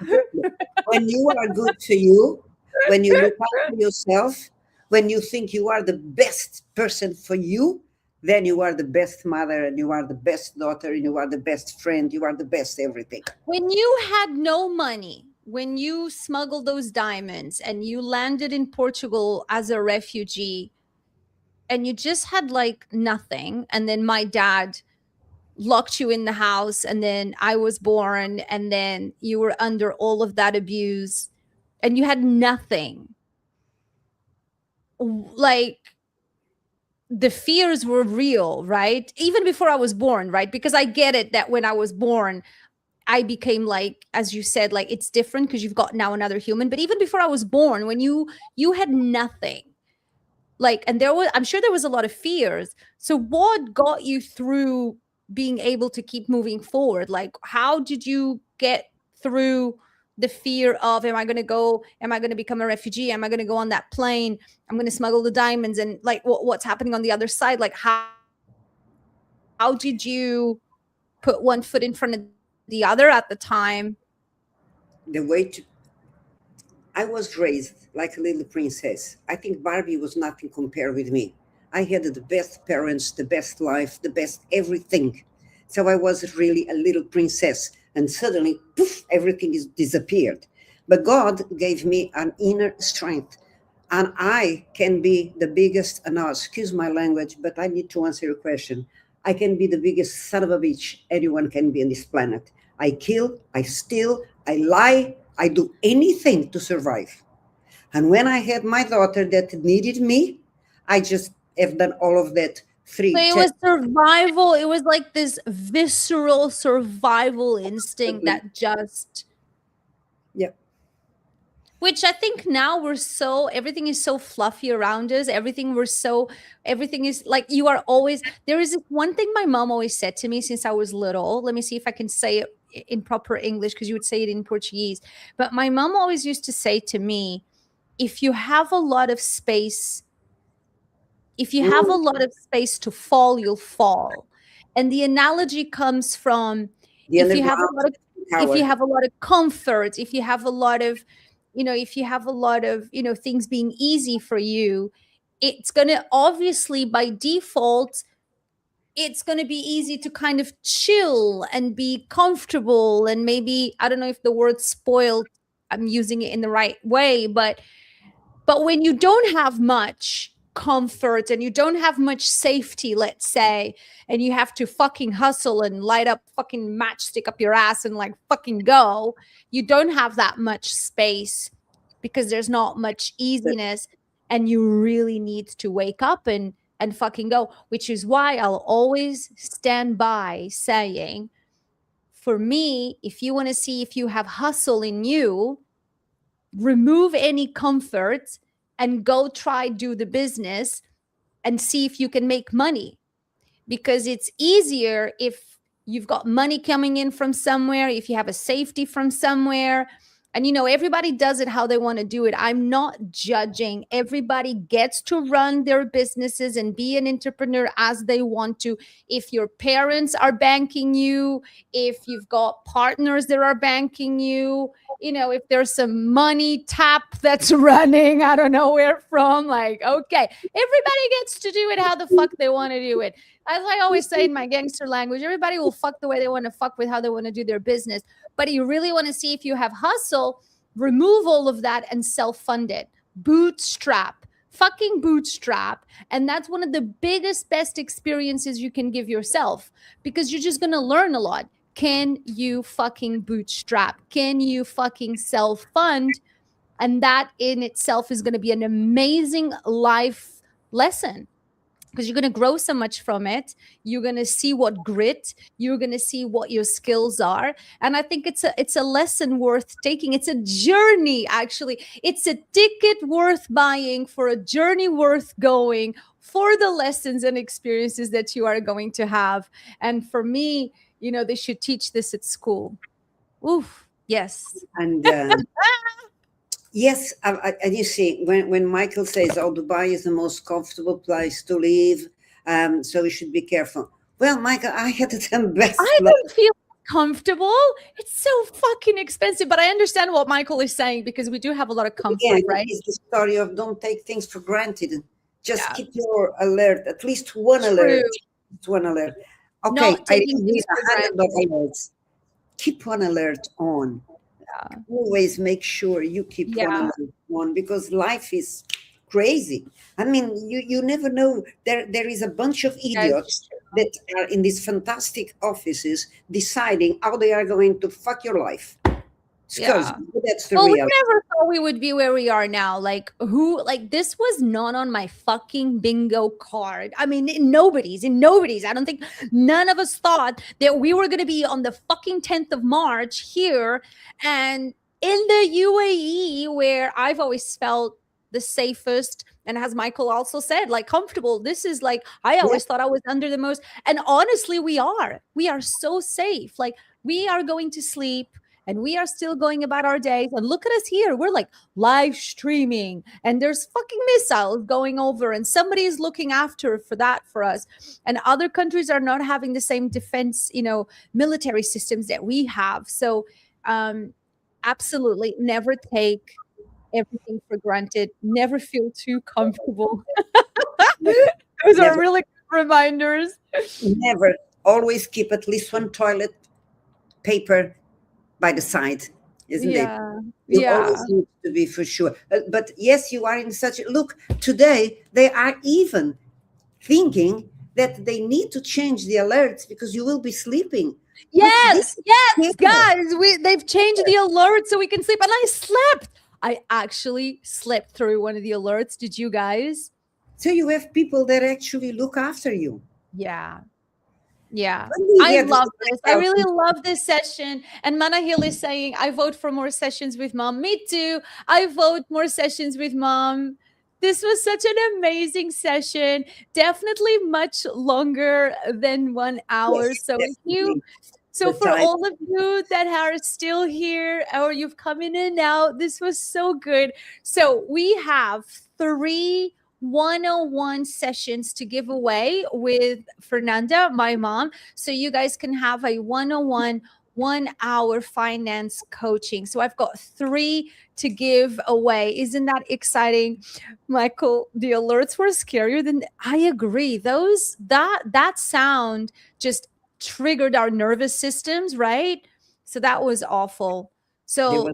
When you are good to you, when you look after yourself, when you think you are the best person for you, then you are the best mother, and you are the best daughter, and you are the best friend, you are the best everything. When you had no money, when you smuggled those diamonds and you landed in Portugal as a refugee and you just had like nothing, and then my dad locked you in the house, and then I was born, and then you were under all of that abuse and you had nothing. Like, the fears were real, right? Even before I was born, right? Because I get it that when I was born, I became like, as you said, like it's different because you've got now another human. But even before I was born, when you had nothing, like, and there was, I'm sure there was a lot of fears. So what got you through being able to keep moving forward? Like, how did you get through the fear of, am I going to go, am I going to become a refugee? Am I going to go on that plane? I'm going to smuggle the diamonds, and like what's happening on the other side? Like, how did you put one foot in front of the other at the time? The way to I was raised like a little princess. I think Barbie was nothing compared with me. I had the best parents, the best life, the best everything. So I was really a little princess. And suddenly, poof, everything is disappeared. But God gave me an inner strength. And I can be the biggest, and now excuse my language, but I need to answer your question. I can be the biggest son of a bitch anyone can be on this planet. I kill, I steal, I lie, I do anything to survive. And when I had my daughter that needed me, I just have done all of that So free. it was survival. It was like this visceral survival instinct that just, Yeah. which I think now we're so, everything is so fluffy around us. Everything is like, you are always, there is one thing my mom always said to me since I was little. Let me see if I can say it in proper English, because you would say it in Portuguese. But my mom always used to say to me, if you have a lot of space, if you have a lot of space to fall, you'll fall. And the analogy comes from, The if you have a underground lot of, if you tower. have a lot of comfort, if you have a lot of, if you have a lot of, things being easy for you, it's going to obviously by default, it's going to be easy to kind of chill and be comfortable, and maybe, I don't know if the word spoiled, I'm using it in the right way, but when you don't have much comfort and you don't have much safety, let's say, and you have to fucking hustle and light up fucking matchstick up your ass and like fucking go, you don't have that much space because there's not much easiness, and you really need to wake up and fucking go, which is why I'll always stand by saying, for me, if you want to see if you have hustle in you, remove any comfort and go try do the business and see if you can make money, because it's easier if you've got money coming in from somewhere, if you have a safety from somewhere. And everybody does it how they want to do it. I'm not judging. Everybody gets to run their businesses and be an entrepreneur as they want to. If your parents are banking you, if you've got partners that are banking you, if there's some money tap that's running, I don't know where from, like, okay, everybody gets to do it how the fuck they want to do it. As I always say in my gangster language, everybody will fuck the way they want to fuck with how they want to do their business. But you really want to see if you have hustle, remove all of that and self-fund it. Bootstrap, fucking bootstrap. And that's one of the biggest, best experiences you can give yourself, because you're just going to learn a lot. Can you fucking bootstrap? Can you fucking self-fund? And that in itself is going to be an amazing life lesson, because you're going to grow so much from it. You're going to see what grit, you're going to see what your skills are. And I think it's a lesson worth taking. It's a journey, actually. It's a ticket worth buying for a journey worth going for the lessons and experiences that you are going to have. And for me, they should teach this at school. Oof, yes. And yes, and you see, when Michael says, "Oh, Dubai is the most comfortable place to live, so we should be careful." Well, Michael, I had the best. I don't feel comfortable. It's so fucking expensive, but I understand what Michael is saying, because we do have a lot of comfort, right? It's the story of don't take things for granted. Just keep your alert, at least one alert. One alert. Okay, I need 100 alerts. Keep one alert on. Always make sure you keep one alert on, because life is crazy. I mean, you never know. There is a bunch of idiots that are in these fantastic offices deciding how they are going to fuck your life. That's the reality. We never thought we would be where we are now. This was not on my fucking bingo card. I mean, in nobody's. I don't think none of us thought that we were going to be on the fucking 10th of March here and in the UAE, where I've always felt the safest. And as Michael also said, comfortable. This is I always thought I was under the most. And honestly, we are so safe. We are going to sleep. And we are still going about our days. And look at us here. We're live streaming. And there's fucking missiles going over. And somebody is looking after for us. And other countries are not having the same defense, military systems that we have. So absolutely never take everything for granted. Never feel too comfortable. Those are really good reminders. Never. Always keep at least one toilet paper by the side, isn't it? You always need to be, for sure. But yes, you are in such look today. They are even thinking that they need to change the alerts because you will be sleeping. Yes, guys, they've changed the alert so we can sleep. And I slept. I actually slept through one of the alerts. Did you guys? So you have people that actually look after you. Yeah. I love this. I really love this session. And Manahil is saying, I vote for more sessions with mom. Me too. I vote more sessions with mom. This was such an amazing session. Definitely much longer than 1 hour. So for all of you that are still here or you've come in and out, this was so good. So we have 3 101 sessions to give away with Fernanda, my mom. So you guys can have a 101 1-hour finance coaching. So I've got 3 to give away. Isn't that exciting? Michael, the alerts were scarier than I agree. That sound just triggered our nervous systems, right? So that was awful. So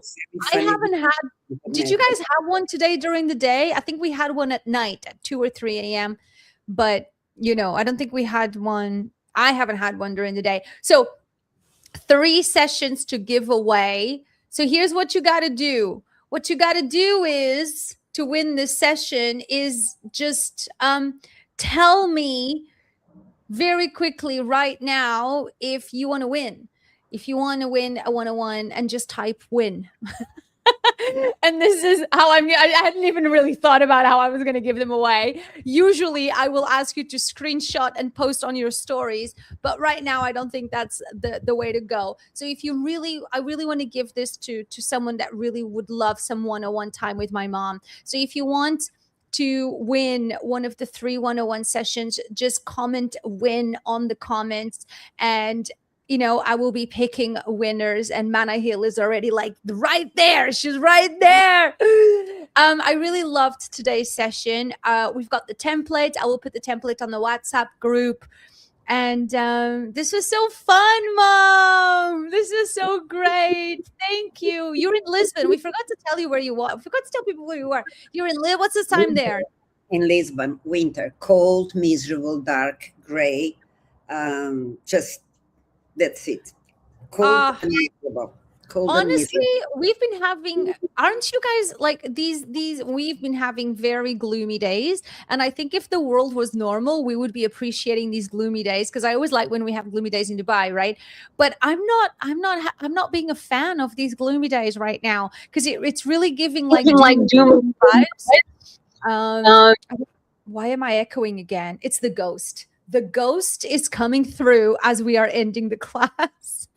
I haven't had, did you guys have one today during the day? I think we had one at night at 2 or 3 a.m. But, I don't think we had one. I haven't had one during the day. So 3 sessions to give away. So here's what you got to do. What you got to do is to win this session is just tell me very quickly right now if you want to win. If you want to win a 101 and just type win. And this is how I hadn't even really thought about how I was going to give them away. Usually I will ask you to screenshot and post on your stories. But right now, I don't think that's the way to go. So if you I really want to give this to someone that really would love some 101 time with my mom. So if you want to win one of the 3 101 sessions, just comment win on the comments, and I will be picking winners, and Manahil is already right there. She's right there. I really loved today's session. We've got the template. I will put the template on the WhatsApp group. And this was so fun, Mom. This is so great. Thank you. You're in Lisbon. We forgot to tell you where you are. We forgot to tell people where you are. You're in Lisbon. What's the time there? In Lisbon, winter, cold, miserable, dark, gray. Just that's it. Cold and miserable. Honestly, we've been having, aren't you guys like these we've been having very gloomy days, and I think if the world was normal we would be appreciating these gloomy days, because I always like when we have gloomy days in Dubai, right? But I'm not being a fan of these gloomy days right now, because it's really giving like doom vibes. Why am I echoing again? It's the ghost. The ghost is coming through as we are ending the class.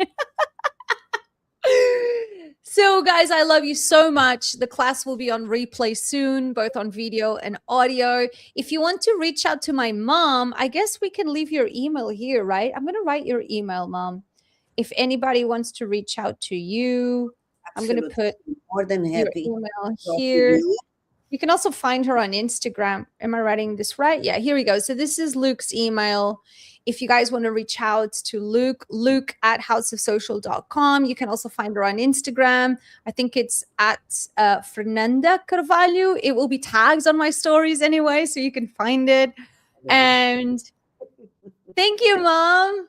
So guys, I love you so much. The class will be on replay soon, both on video and audio. If you want to reach out to my mom, I guess we can leave your email here, right? I'm going to write your email, Mom. If anybody wants to reach out to you, Absolutely. I'm going to put more than happy your email here. You can also find her on Instagram. Am I writing this right? Yeah, here we go. So this is Luke's email. If you guys want to reach out to Luke at houseofsocial.com. You can also find her on Instagram. I think it's at Fernanda Carvalho. It will be tagged on my stories anyway, so you can find it. And thank you, Mom.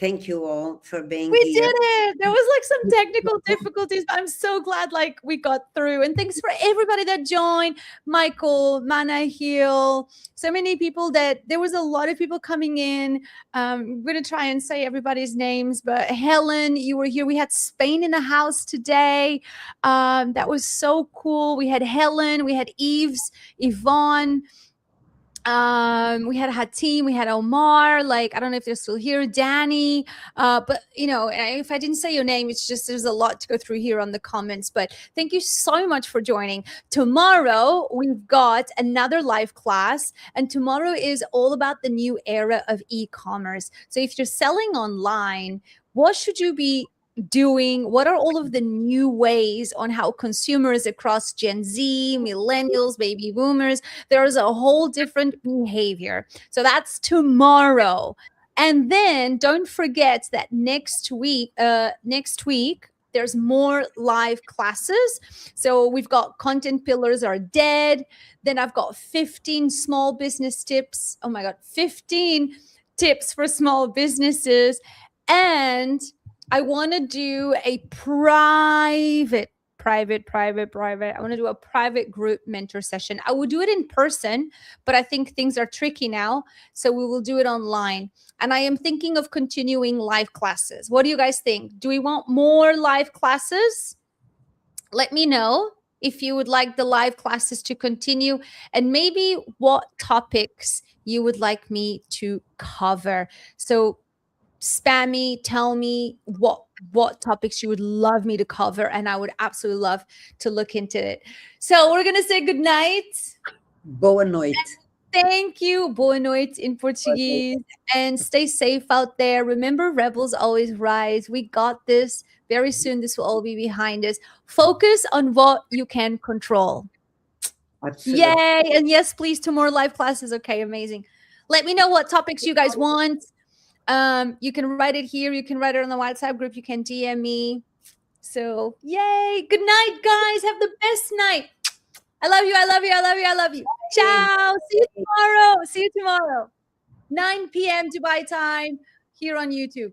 Thank you all for being here. We did it. There was like some technical difficulties, but I'm so glad like we got through. And thanks for everybody that joined. Michael, Mana Hill, so many people that there was a lot of people coming in. I'm going to try and say everybody's names, but Helen, you were here. We had Spain in the house today. That was so cool. We had Helen, we had Eves, Yvonne. We had Hatim, we had Omar, like I don't know if they're still here, Danny, but you know, if I didn't say your name, it's just there's a lot to go through here on the comments. But thank you so much for joining. Tomorrow we've got another live class, and tomorrow is all about the new era of e-commerce. So if you're selling online, what should you be doing? What are all of the new ways on how consumers across Gen Z, millennials, baby boomers, there's a whole different behavior. So that's tomorrow. And then don't forget that next week, there's more live classes. So we've got content pillars are dead. Then I've got 15 small business tips. Oh my God, 15 tips for small businesses. And I want to do a private. I want to do a private group mentor session. I will do it in person, but I think things are tricky now. So we will do it online. And I am thinking of continuing live classes. What do you guys think? Do we want more live classes? Let me know if you would like the live classes to continue, and maybe what topics you would like me to cover. So spam me, tell me what topics you would love me to cover, and I would absolutely love to look into it. So we're gonna say good night. Boa noite. Thank you. Boa noite in Portuguese. And stay safe out there. Remember, rebels always rise. We got this. Very soon this will all be behind us. Focus on what you can control. Absolutely. Yay. And yes, please, to more live classes. Okay, amazing. Let me know what topics you guys want. You can write it here. You can write it on the WhatsApp group. You can DM me. So yay. Good night, guys. Have the best night. I love you. I love you. I love you. I love you. Ciao. See you tomorrow. 9 p.m. Dubai time here on YouTube.